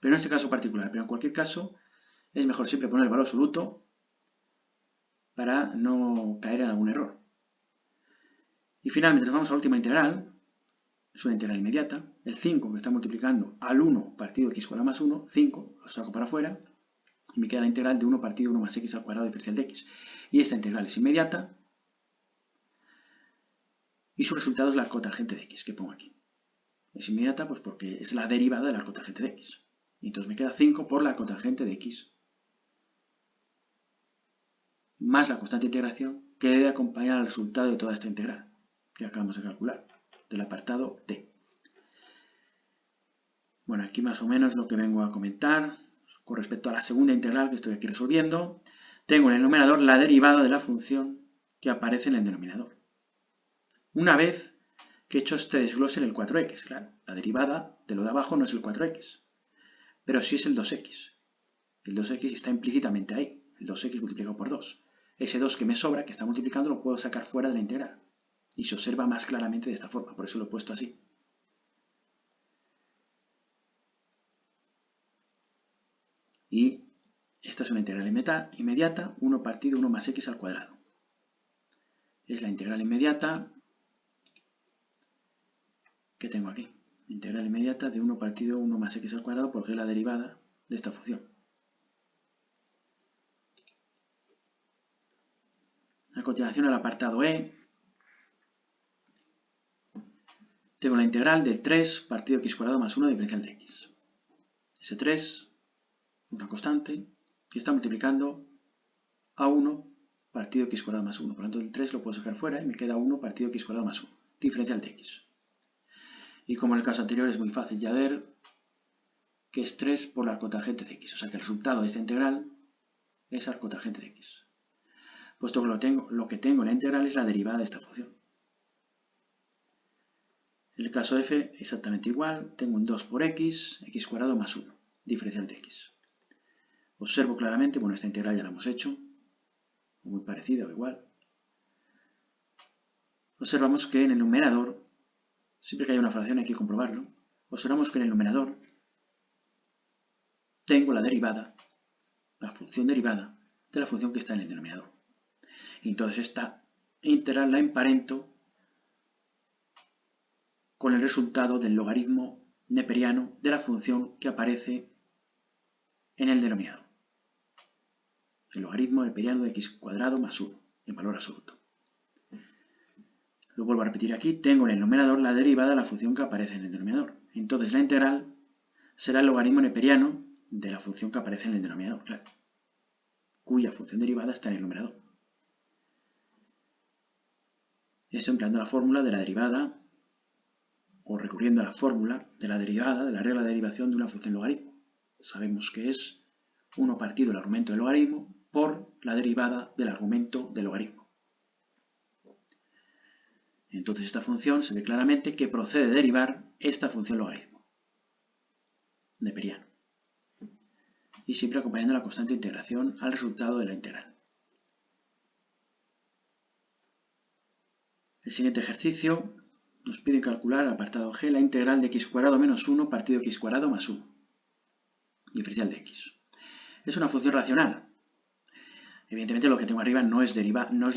Pero en este caso particular, pero en cualquier caso, es mejor siempre poner el valor absoluto para no caer en algún error. Y finalmente nos vamos a la última integral, es una integral inmediata, el 5 que está multiplicando al 1 partido x² más 1, 5, lo saco para afuera, y me queda la integral de 1 partido 1 más x al cuadrado diferencial de x. Y esta integral es inmediata, y su resultado es la cotangente de x, que pongo aquí. Es inmediata pues porque es la derivada de la cotangente de x. Y entonces me queda 5 por la cotangente de x, más la constante de integración que debe acompañar al resultado de toda esta integral que acabamos de calcular, del apartado D. Bueno, aquí más o menos lo que vengo a comentar con respecto a la segunda integral que estoy aquí resolviendo. Tengo en el numerador la derivada de la función que aparece en el denominador. Una vez que he hecho este desglose en el 4x, claro, la derivada de lo de abajo no es el 4x, pero sí es el 2x. El 2x está implícitamente ahí, el 2x multiplicado por 2. Ese 2 que me sobra, que está multiplicando, lo puedo sacar fuera de la integral. Y se observa más claramente de esta forma, por eso lo he puesto así. Y esta es una integral inmediata, 1 partido 1 más x al cuadrado. Es la integral inmediata que tengo aquí. Integral inmediata de 1 partido 1 más x al cuadrado porque es la derivada de esta función. A continuación, el apartado E. Tengo la integral del 3 partido x² más 1 diferencial de x. Ese 3, una constante, que está multiplicando a 1 partido x² más 1. Por lo tanto, el 3 lo puedo sacar fuera y me queda 1 partido x² más 1, diferencial de x. Y como en el caso anterior es muy fácil ya ver que es 3 por la arcotangente de x. O sea que el resultado de esta integral es arcotangente de x. Puesto que lo que tengo en la integral es la derivada de esta función. En el caso f, exactamente igual, tengo un 2 por x cuadrado más 1, diferencial de x. Observo claramente, bueno, esta integral ya la hemos hecho, muy parecida o igual. Observamos que en el numerador, siempre que haya una fracción hay que comprobarlo, observamos que en el numerador tengo la derivada, la función derivada de la función que está en el denominador. Y entonces esta integral la emparento con el resultado del logaritmo neperiano de la función que aparece en el denominador. El logaritmo neperiano de x cuadrado más 1, en valor absoluto. Lo vuelvo a repetir aquí, tengo en el numerador la derivada de la función que aparece en el denominador. Entonces la integral será el logaritmo neperiano de la función que aparece en el denominador, claro, cuya función derivada está en el numerador. Esto empleando la fórmula de la derivada o recurriendo a la fórmula de la derivada de la regla de derivación de una función logaritmo. Sabemos que es 1 partido el argumento del logaritmo por la derivada del argumento del logaritmo. Entonces esta función se ve claramente que procede de derivar esta función logaritmo neperiano. Y siempre acompañando la constante integración al resultado de la integral. El siguiente ejercicio nos pide calcular, apartado G, la integral de x cuadrado menos 1 partido x cuadrado más 1, diferencial de x. Es una función racional. Evidentemente lo que tengo arriba no es la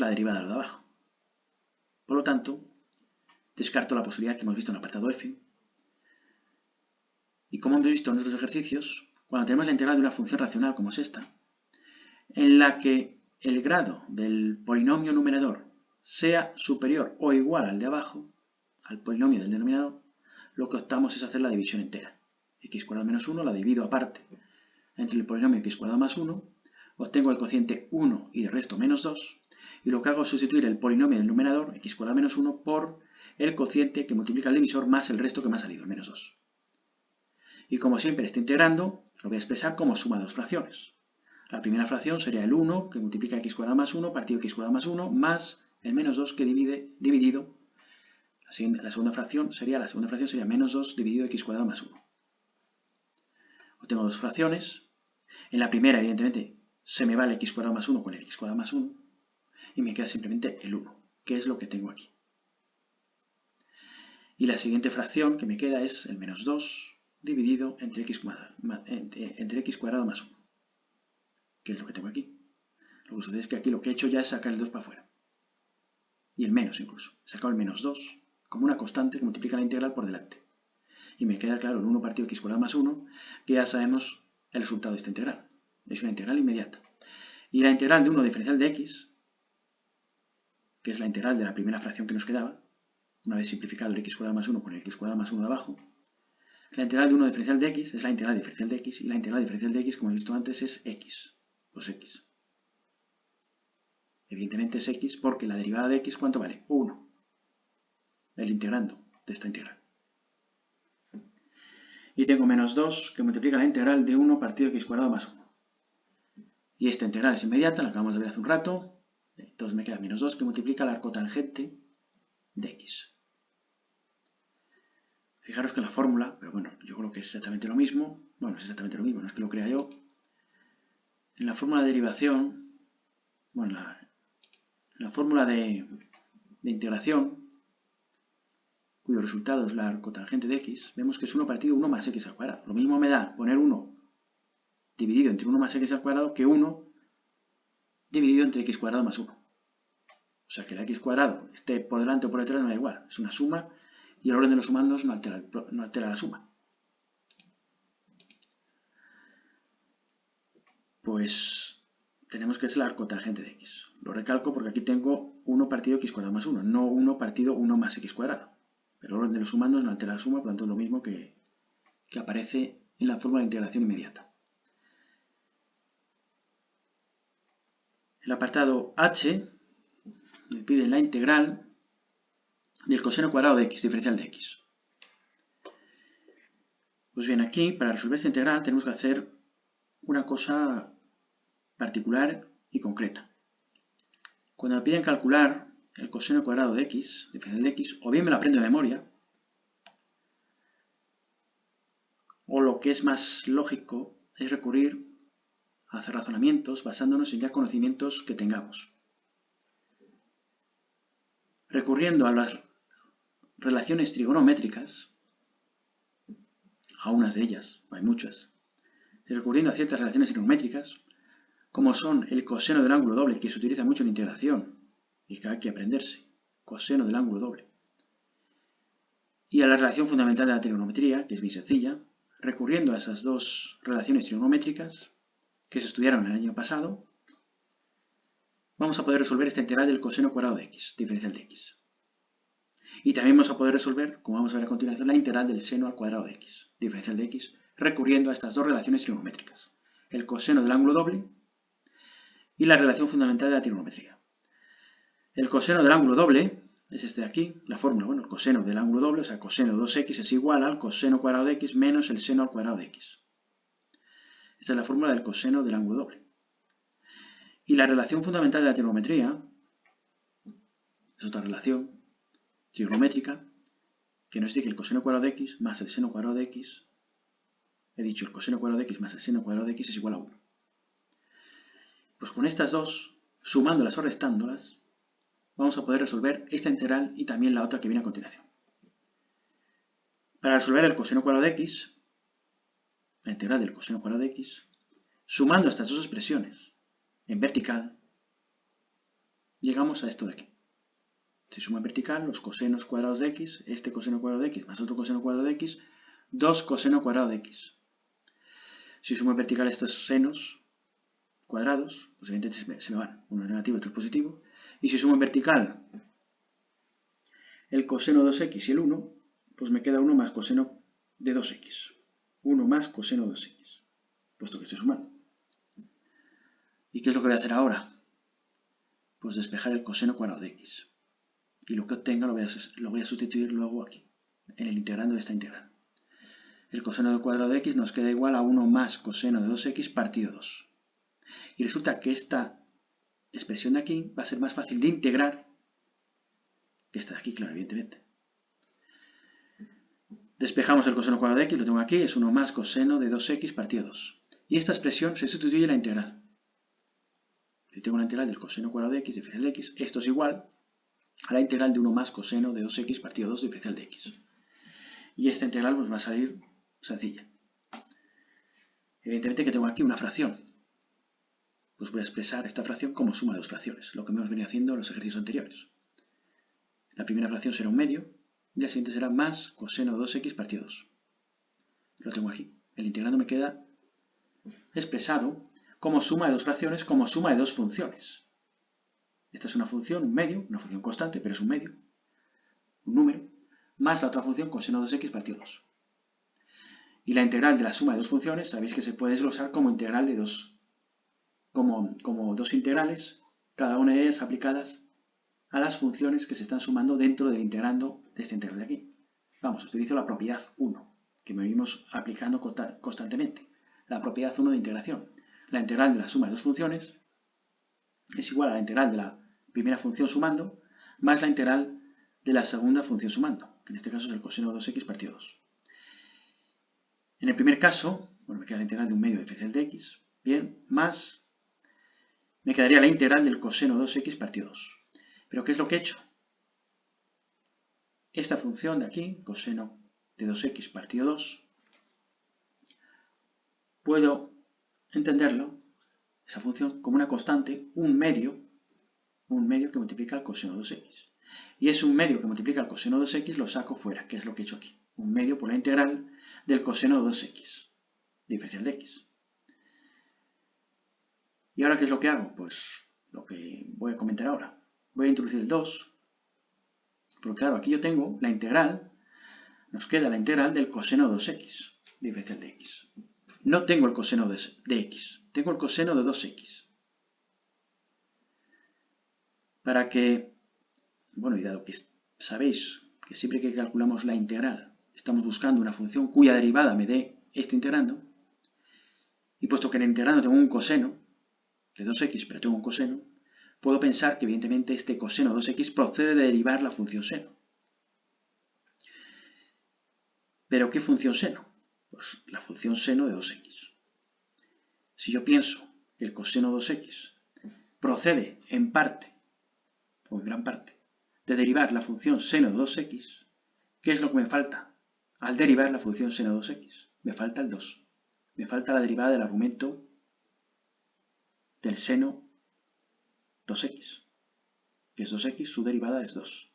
derivada de lo de abajo. Por lo tanto, descarto la posibilidad que hemos visto en el apartado F. Y como hemos visto en otros ejercicios, cuando tenemos la integral de una función racional como es esta, en la que el grado del polinomio numerador sea superior o igual al de abajo, al polinomio del denominador, lo que optamos es hacer la división entera. X cuadrado menos 1 la divido aparte entre el polinomio x cuadrado más 1, obtengo el cociente 1 y de resto menos 2, y lo que hago es sustituir el polinomio del numerador, x cuadrado menos 1, por el cociente que multiplica el divisor más el resto que me ha salido, el menos 2. Y como siempre está integrando, lo voy a expresar como suma de dos fracciones. La primera fracción sería el 1, que multiplica x cuadrado más 1, partido x cuadrado más 1, más el menos 2 que dividido. La segunda fracción sería menos 2 dividido x cuadrado más 1. Obtengo dos fracciones. En la primera, evidentemente, se me va el x cuadrado más 1 con el x cuadrado más 1. Y me queda simplemente el 1, que es lo que tengo aquí. Y la siguiente fracción que me queda es el menos 2 dividido entre x cuadrado más 1, que es lo que tengo aquí. Lo que sucede es que aquí lo que he hecho ya es sacar el 2 para afuera. Y el menos incluso. He sacado el menos 2 como una constante que multiplica la integral por delante. Y me queda claro el 1 partido x cuadrado más 1, que ya sabemos el resultado de esta integral. Es una integral inmediata. Y la integral de 1 diferencial de x, que es la integral de la primera fracción que nos quedaba, una vez simplificado el x cuadrado más 1 con el x cuadrado más 1 de abajo, la integral de 1 diferencial de x es la integral diferencial de x, y la integral diferencial de x, como he visto antes, es x, pues x. Evidentemente es x porque la derivada de x, ¿cuánto vale? 1. El integrando de esta integral. Y tengo menos 2 que multiplica la integral de 1 partido x cuadrado más 1. Y esta integral es inmediata, la acabamos de ver hace un rato. Entonces me queda menos 2 que multiplica la arcotangente de x. Fijaros que la fórmula, pero bueno, yo creo que es exactamente lo mismo. Bueno, es exactamente lo mismo, no es que lo crea yo. En la fórmula de derivación, bueno, la fórmula de integración, cuyo resultado es la arcotangente de x, vemos que es 1 partido 1 más x al cuadrado. Lo mismo me da poner 1 dividido entre 1 más x al cuadrado que 1 dividido entre x cuadrado más 1. O sea que el x cuadrado esté por delante o por detrás no da igual. Es una suma y el orden de los sumandos no altera la suma. Pues tenemos que es la arcotangente de x. Lo recalco porque aquí tengo 1 partido x cuadrado más 1, no 1 partido 1 más x cuadrado. El orden de los sumandos no altera la suma, por lo tanto es lo mismo que aparece en la fórmula de integración inmediata. El apartado H me pide la integral del coseno cuadrado de x, diferencial de x. Pues bien, aquí para resolver esta integral tenemos que hacer una cosa particular y concreta. Cuando me piden calcular el coseno cuadrado de x, diferencial de x, o bien me lo aprendo de memoria, o lo que es más lógico es recurrir a hacer razonamientos basándonos en ya conocimientos que tengamos. Recurriendo a las relaciones trigonométricas, a unas de ellas, hay muchas, y recurriendo a ciertas relaciones trigonométricas, como son el coseno del ángulo doble, que se utiliza mucho en integración y que hay que aprenderse, coseno del ángulo doble, y a la relación fundamental de la trigonometría, que es muy sencilla, recurriendo a esas dos relaciones trigonométricas que se estudiaron el año pasado, vamos a poder resolver esta integral del coseno cuadrado de x, diferencial de x. Y también vamos a poder resolver, como vamos a ver a continuación, la integral del seno al cuadrado de x, diferencial de x, recurriendo a estas dos relaciones trigonométricas, el coseno del ángulo doble y la relación fundamental de la trigonometría. El coseno del ángulo doble es este de aquí, la fórmula, bueno, el coseno del ángulo doble, o sea, coseno de 2x es igual al coseno cuadrado de x menos el seno al cuadrado de x. Esta es la fórmula del coseno del ángulo doble. Y la relación fundamental de la trigonometría es otra relación trigonométrica que nos dice que el coseno cuadrado de x más el seno cuadrado de x, he dicho el coseno cuadrado de x más el seno cuadrado de x es igual a 1. Pues con estas dos, sumándolas o restándolas, vamos a poder resolver esta integral y también la otra que viene a continuación. Para resolver el coseno cuadrado de x, la integral del coseno cuadrado de x, sumando estas dos expresiones en vertical, llegamos a esto de aquí. Se suma en vertical los cosenos cuadrados de x, este coseno cuadrado de x más otro coseno cuadrado de x, 2 coseno cuadrado de x. Si sumo en vertical estos senos cuadrados, pues evidentemente se me van, uno es negativo y otro es positivo. Y si sumo en vertical el coseno de 2x y el 1, pues me queda 1 más coseno de 2x. 1 más coseno de 2x, puesto que estoy sumando. ¿Y qué es lo que voy a hacer ahora? Pues despejar el coseno cuadrado de x. Y lo que obtenga lo voy a sustituir luego aquí, en el integrando de esta integral. El coseno del cuadrado de x nos queda igual a 1 más coseno de 2x partido 2. Y resulta que esta expresión de aquí va a ser más fácil de integrar que esta de aquí, claro, evidentemente. Despejamos el coseno cuadrado de x, lo tengo aquí, es 1 más coseno de 2x partido 2. Y esta expresión se sustituye en la integral. Si tengo una integral del coseno cuadrado de x, diferencial de x, esto es igual a la integral de 1 más coseno de 2x partido 2 diferencial de x. Y esta integral pues va a salir sencilla. Evidentemente que tengo aquí una fracción. Pues voy a expresar esta fracción como suma de dos fracciones, lo que hemos venido haciendo en los ejercicios anteriores. La primera fracción será un medio y la siguiente será más coseno de 2x partido 2. Lo tengo aquí. El integrando me queda expresado como suma de dos fracciones, como suma de dos funciones. Esta es una función, un medio, una función constante, pero es un medio, un número, más la otra función coseno de 2x partido 2. Y la integral de la suma de dos funciones, sabéis que se puede desglosar como integral de dos, como dos integrales, cada una de ellas aplicadas a las funciones que se están sumando dentro del integrando de esta integral de aquí. Vamos, utilizo la propiedad 1, que me venimos aplicando constantemente. La propiedad 1 de integración. La integral de la suma de dos funciones es igual a la integral de la primera función sumando, más la integral de la segunda función sumando, que en este caso es el coseno de 2x partido 2. En el primer caso, bueno, me queda la integral de un medio diferencial de x, bien, más me quedaría la integral del coseno de 2x partido 2. ¿Pero qué es lo que he hecho? Esta función de aquí, coseno de 2x partido 2, puedo entenderlo, esa función, como una constante, un medio que multiplica el coseno de 2x. Y es un medio que multiplica el coseno de 2x, lo saco fuera, que es lo que he hecho aquí. Un medio por la integral del coseno de 2x, diferencial de x. ¿Y ahora qué es lo que hago? Pues lo que voy a comentar ahora. Voy a introducir el 2, porque claro, aquí yo tengo la integral, nos queda la integral del coseno de 2x, diferencial de x. No tengo el coseno de x, tengo el coseno de 2x. Para que, bueno, y dado que sabéis que siempre que calculamos la integral, estamos buscando una función cuya derivada me dé este integrando, y puesto que en el integrando tengo un coseno de 2x, pero tengo un coseno, puedo pensar que evidentemente este coseno de 2x procede de derivar la función seno. ¿Pero qué función seno? Pues la función seno de 2x. Si yo pienso que el coseno 2x procede en parte, o en gran parte, de derivar la función seno de 2x, ¿qué es lo que me falta al derivar la función seno de 2x? Me falta el 2. Me falta la derivada del argumento del seno 2x, que es 2x, su derivada es 2.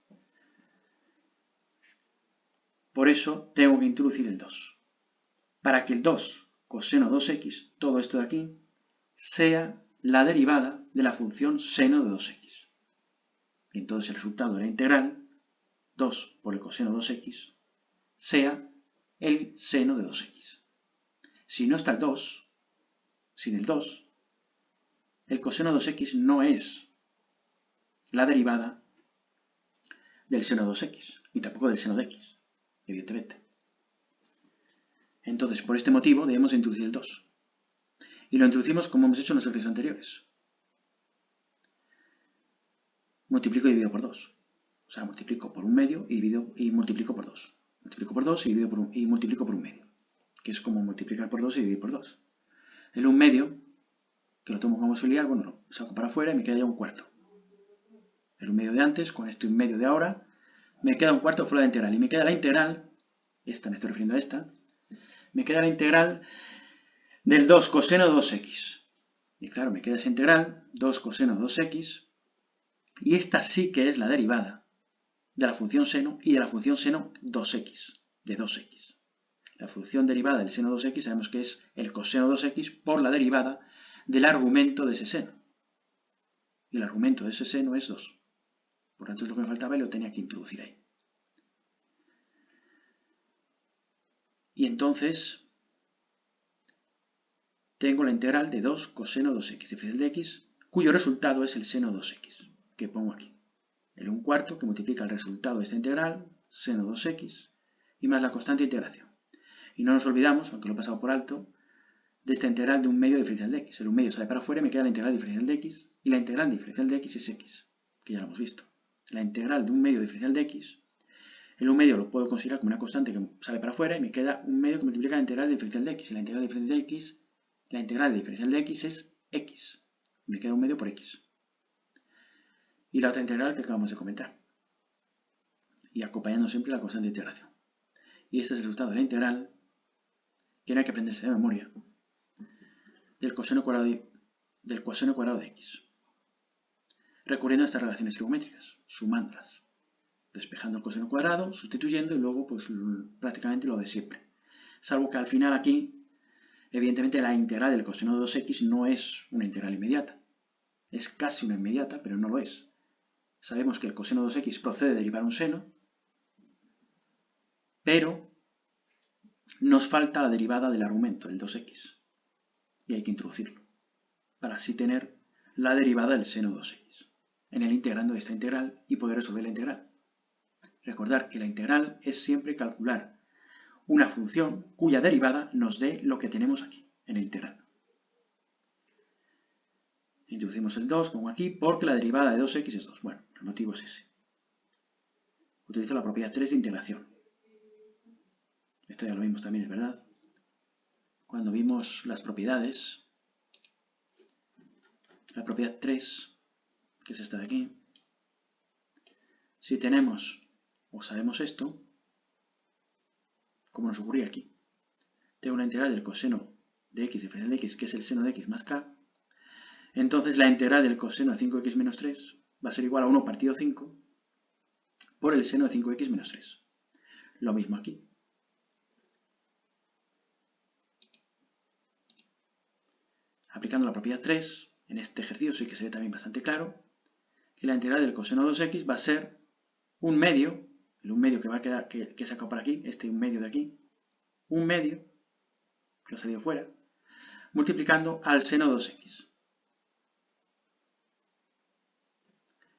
Por eso tengo que introducir el 2. Para que el 2 coseno 2x, todo esto de aquí, sea la derivada de la función seno de 2x. Y entonces el resultado de la integral, 2 por el coseno 2x, sea el seno de 2x. Si no está el 2, sin el 2, el coseno de 2x no es la derivada del seno de 2x, ni tampoco del seno de x, evidentemente. Entonces, por este motivo, debemos introducir el 2. Y lo introducimos como hemos hecho en los ejercicios anteriores. Multiplico y divido por 2. O sea, multiplico por un medio y multiplico por 2. Multiplico por 2 y multiplico por un medio. Que es como multiplicar por 2 y dividir por 2. El 1 medio, que lo tomo como auxiliar, bueno, lo saco para afuera y me queda ya un cuarto. El 1 medio de antes, con este 1 medio de ahora, me queda un cuarto fuera de la integral. Y me queda la integral, esta me estoy refiriendo a esta, me queda la integral del 2 coseno de 2x. Y claro, me queda esa integral, 2 coseno de 2x, y esta sí que es la derivada de la función seno y de la función seno 2x, de 2x. La función derivada del seno 2x sabemos que es el coseno 2x por la derivada del argumento de ese seno. Y el argumento de ese seno es 2. Por tanto, es lo que me faltaba y lo tenía que introducir ahí. Y entonces tengo la integral de 2 coseno 2x diferencial de x, cuyo resultado es el seno 2x, que pongo aquí. El 1 cuarto que multiplica el resultado de esta integral, seno 2x, y más la constante de integración. Y no nos olvidamos, aunque lo he pasado por alto, de esta integral de 1 medio diferencial de x. El 1 medio sale para afuera y me queda la integral diferencial de x, y la integral diferencial de x es x, que ya lo hemos visto. La integral de 1 medio diferencial de x, el 1 medio lo puedo considerar como una constante que sale para afuera y me queda 1 medio que multiplica la integral diferencial de x. Y la integral diferencial de x, la integral diferencial de x es x. Me queda 1 medio por x. Y la otra integral que acabamos de comentar. Y acompañando siempre la constante de integración. Y este es el resultado de la integral, que no hay que aprenderse de memoria, del coseno cuadrado de x. Recurriendo a estas relaciones trigonométricas, sumándolas, despejando el coseno cuadrado, sustituyendo y luego pues prácticamente lo de siempre. Salvo que al final aquí, evidentemente la integral del coseno de 2x no es una integral inmediata. Es casi una inmediata, pero no lo es. Sabemos que el coseno de 2x procede de derivar un seno, pero nos falta la derivada del argumento, el 2x. Y hay que introducirlo, para así tener la derivada del seno 2x, en el integrando de esta integral y poder resolver la integral. Recordar que la integral es siempre calcular una función cuya derivada nos dé lo que tenemos aquí, en el integrando. Introducimos el 2, pongo aquí, porque la derivada de 2x es 2. Bueno, el motivo es ese. Utilizo la propiedad 3 de integración. Esto ya lo vimos también, es verdad. Cuando vimos las propiedades, la propiedad 3, que es esta de aquí, si tenemos o sabemos esto, como nos ocurría aquí, tengo una integral del coseno de x diferencial de x, que es el seno de x más k, entonces la integral del coseno de 5x menos 3 va a ser igual a 1 partido 5 por el seno de 5x menos 3. Lo mismo aquí. Aplicando la propiedad 3, en este ejercicio sí que se ve también bastante claro, que la integral del coseno de 2x va a ser un medio, el 1 medio que va a quedar, que he sacado por aquí, este 1 medio de aquí, 1 medio, que ha salido fuera, multiplicando al seno de 2x.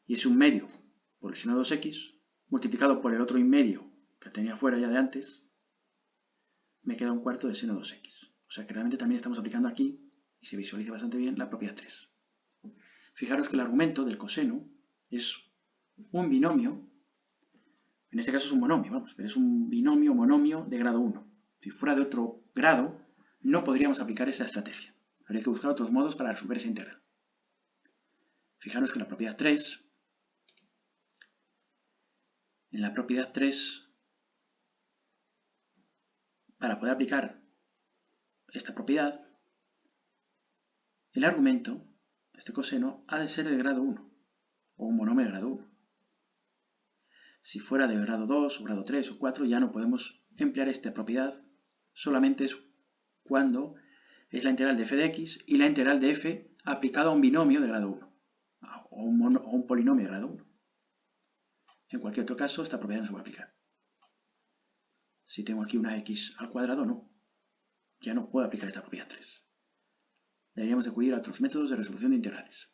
Y ese 1 medio por el seno de 2x, multiplicado por el otro 1 medio que tenía fuera ya de antes, me queda un cuarto de seno de 2x. O sea que realmente también estamos aplicando aquí, y se visualiza bastante bien, la propiedad 3. Fijaros que el argumento del coseno es un binomio, en este caso es un monomio, vamos, pero es un binomio monomio de grado 1. Si fuera de otro grado, no podríamos aplicar esa estrategia. Habría que buscar otros modos para resolver esa integral. Fijaros que en la propiedad 3, para poder aplicar esta propiedad, el argumento, este coseno, ha de ser de grado 1, o un monomio de grado 1. Si fuera de grado 2, o grado 3, o 4, ya no podemos emplear esta propiedad, solamente es cuando es la integral de f de x y la integral de f aplicada a un binomio de grado 1, o un polinomio de grado 1. En cualquier otro caso, esta propiedad no se va a aplicar. Si tengo aquí una x al cuadrado, no. Ya no puedo aplicar esta propiedad 3. Deberíamos acudir a otros métodos de resolución de integrales.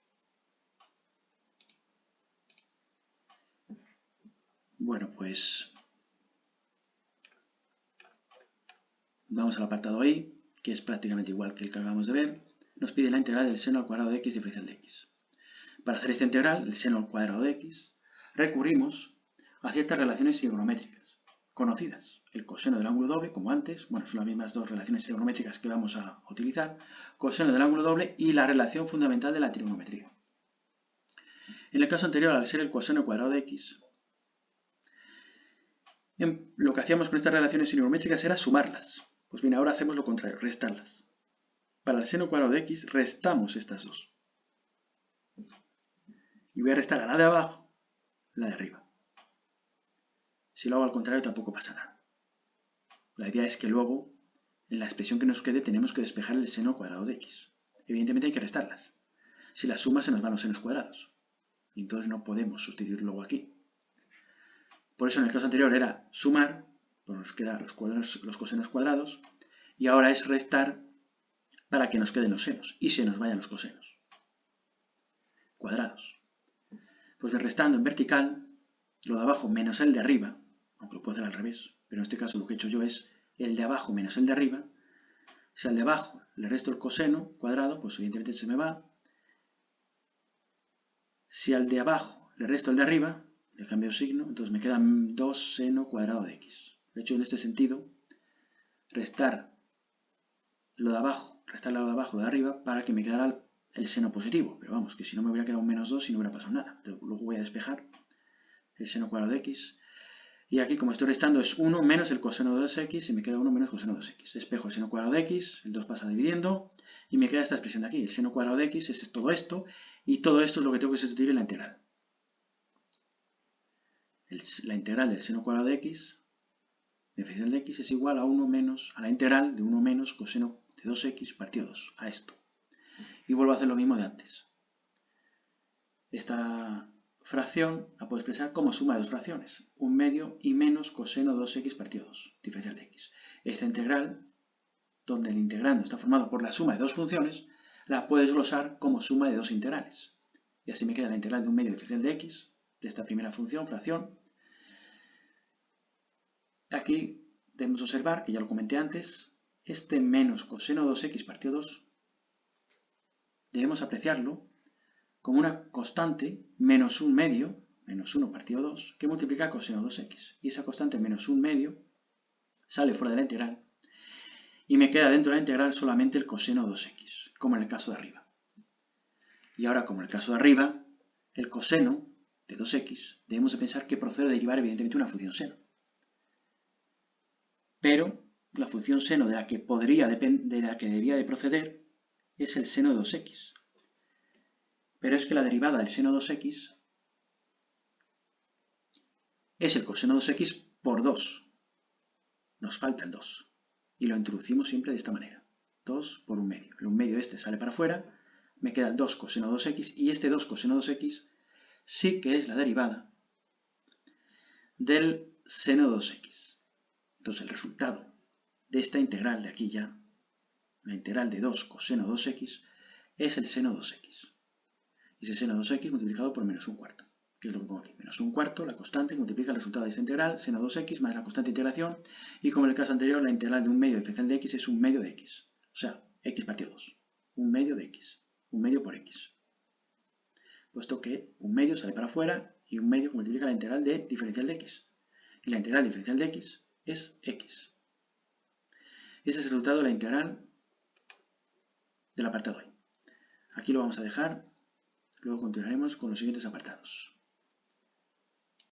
Bueno, pues vamos al apartado I, que es prácticamente igual que el que acabamos de ver. Nos pide la integral del seno al cuadrado de x diferencial de x. Para hacer esta integral, el seno al cuadrado de x, recurrimos a ciertas relaciones trigonométricas conocidas. El coseno del ángulo doble, como antes, bueno, son las mismas dos relaciones trigonométricas que vamos a utilizar, coseno del ángulo doble y la relación fundamental de la trigonometría. En el caso anterior, al ser el coseno cuadrado de x, lo que hacíamos con estas relaciones trigonométricas era sumarlas. Pues bien, ahora hacemos lo contrario, restarlas. Para el seno cuadrado de x, restamos estas dos. Y voy a restar a la de abajo, la de arriba. Si lo hago al contrario, tampoco pasa nada. La idea es que luego, en la expresión que nos quede, tenemos que despejar el seno cuadrado de x. Evidentemente hay que restarlas. Si las sumas, se nos van los senos cuadrados. Y entonces no podemos sustituir luego aquí. Por eso en el caso anterior era sumar, pues nos quedan los cosenos cuadrados, y ahora es restar para que nos queden los senos y se nos vayan los cosenos cuadrados. Pues restando en vertical, lo de abajo menos el de arriba, aunque lo puedo hacer al revés, pero en este caso lo que he hecho yo es el de abajo menos el de arriba. Si al de abajo le resto el coseno cuadrado, pues evidentemente se me va. Si al de abajo le resto el de arriba, le cambio el signo, entonces me quedan 2 seno cuadrado de x. De hecho, en este sentido, restar lo de abajo, lo de arriba, para que me quedara el seno positivo. Pero vamos, que si no me hubiera quedado un menos 2 y no hubiera pasado nada. Entonces, luego voy a despejar el seno cuadrado de x. Y aquí, como estoy restando, es 1 menos el coseno de 2x y me queda 1 menos coseno de 2x. Despejo el seno cuadrado de x, el 2 pasa dividiendo, y me queda esta expresión de aquí. El seno cuadrado de x es todo esto, y todo esto es lo que tengo que sustituir en la integral. La integral del seno cuadrado de x, diferencial de x, es igual a 1 menos, a la integral de 1 menos coseno de 2x partido 2, a esto. Y vuelvo a hacer lo mismo de antes. Esta fracción la puedo expresar como suma de dos fracciones, 1 medio y menos coseno de 2x partido 2, diferencial de x. Esta integral, donde el integrando está formado por la suma de dos funciones, la puedo desglosar como suma de dos integrales. Y así me queda la integral de 1 medio diferencial de x, de esta primera función, fracción. Aquí debemos observar, que ya lo comenté antes, este menos coseno de 2x partido 2, debemos apreciarlo como una constante menos 1 medio, menos 1 partido 2, que multiplica coseno de 2x. Y esa constante menos 1 medio sale fuera de la integral y me queda dentro de la integral solamente el coseno de 2x, como en el caso de arriba. Y ahora, como en el caso de arriba, el coseno de 2x debemos de pensar que procede de derivar evidentemente una función seno. Pero la función seno de la que debía de proceder es el seno de 2x. Pero es que la derivada del seno de 2x es el coseno de 2x por 2. Nos falta el 2. Y lo introducimos siempre de esta manera. 2 por 1 medio. El 1 medio este sale para afuera. Me queda el 2 coseno de 2x. Y este 2 coseno de 2x sí que es la derivada del seno de 2x. Entonces el resultado de esta integral de aquí ya, la integral de 2 coseno de 2x, es el seno de 2x. Y ese seno de 2x multiplicado por menos 1 cuarto. Que es lo que pongo aquí. Menos 1 cuarto, la constante, multiplica el resultado de esta integral, seno de 2x, más la constante de integración. Y como en el caso anterior, la integral de 1 medio diferencial de x es 1 medio de x. O sea, x partido 2. 1 medio de x. 1 medio por x. Puesto que 1 medio sale para afuera y 1 medio multiplica la integral de diferencial de x. Y la integral diferencial de x es x. Ese es el resultado de la integral del apartado I. Aquí lo vamos a dejar, luego continuaremos con los siguientes apartados.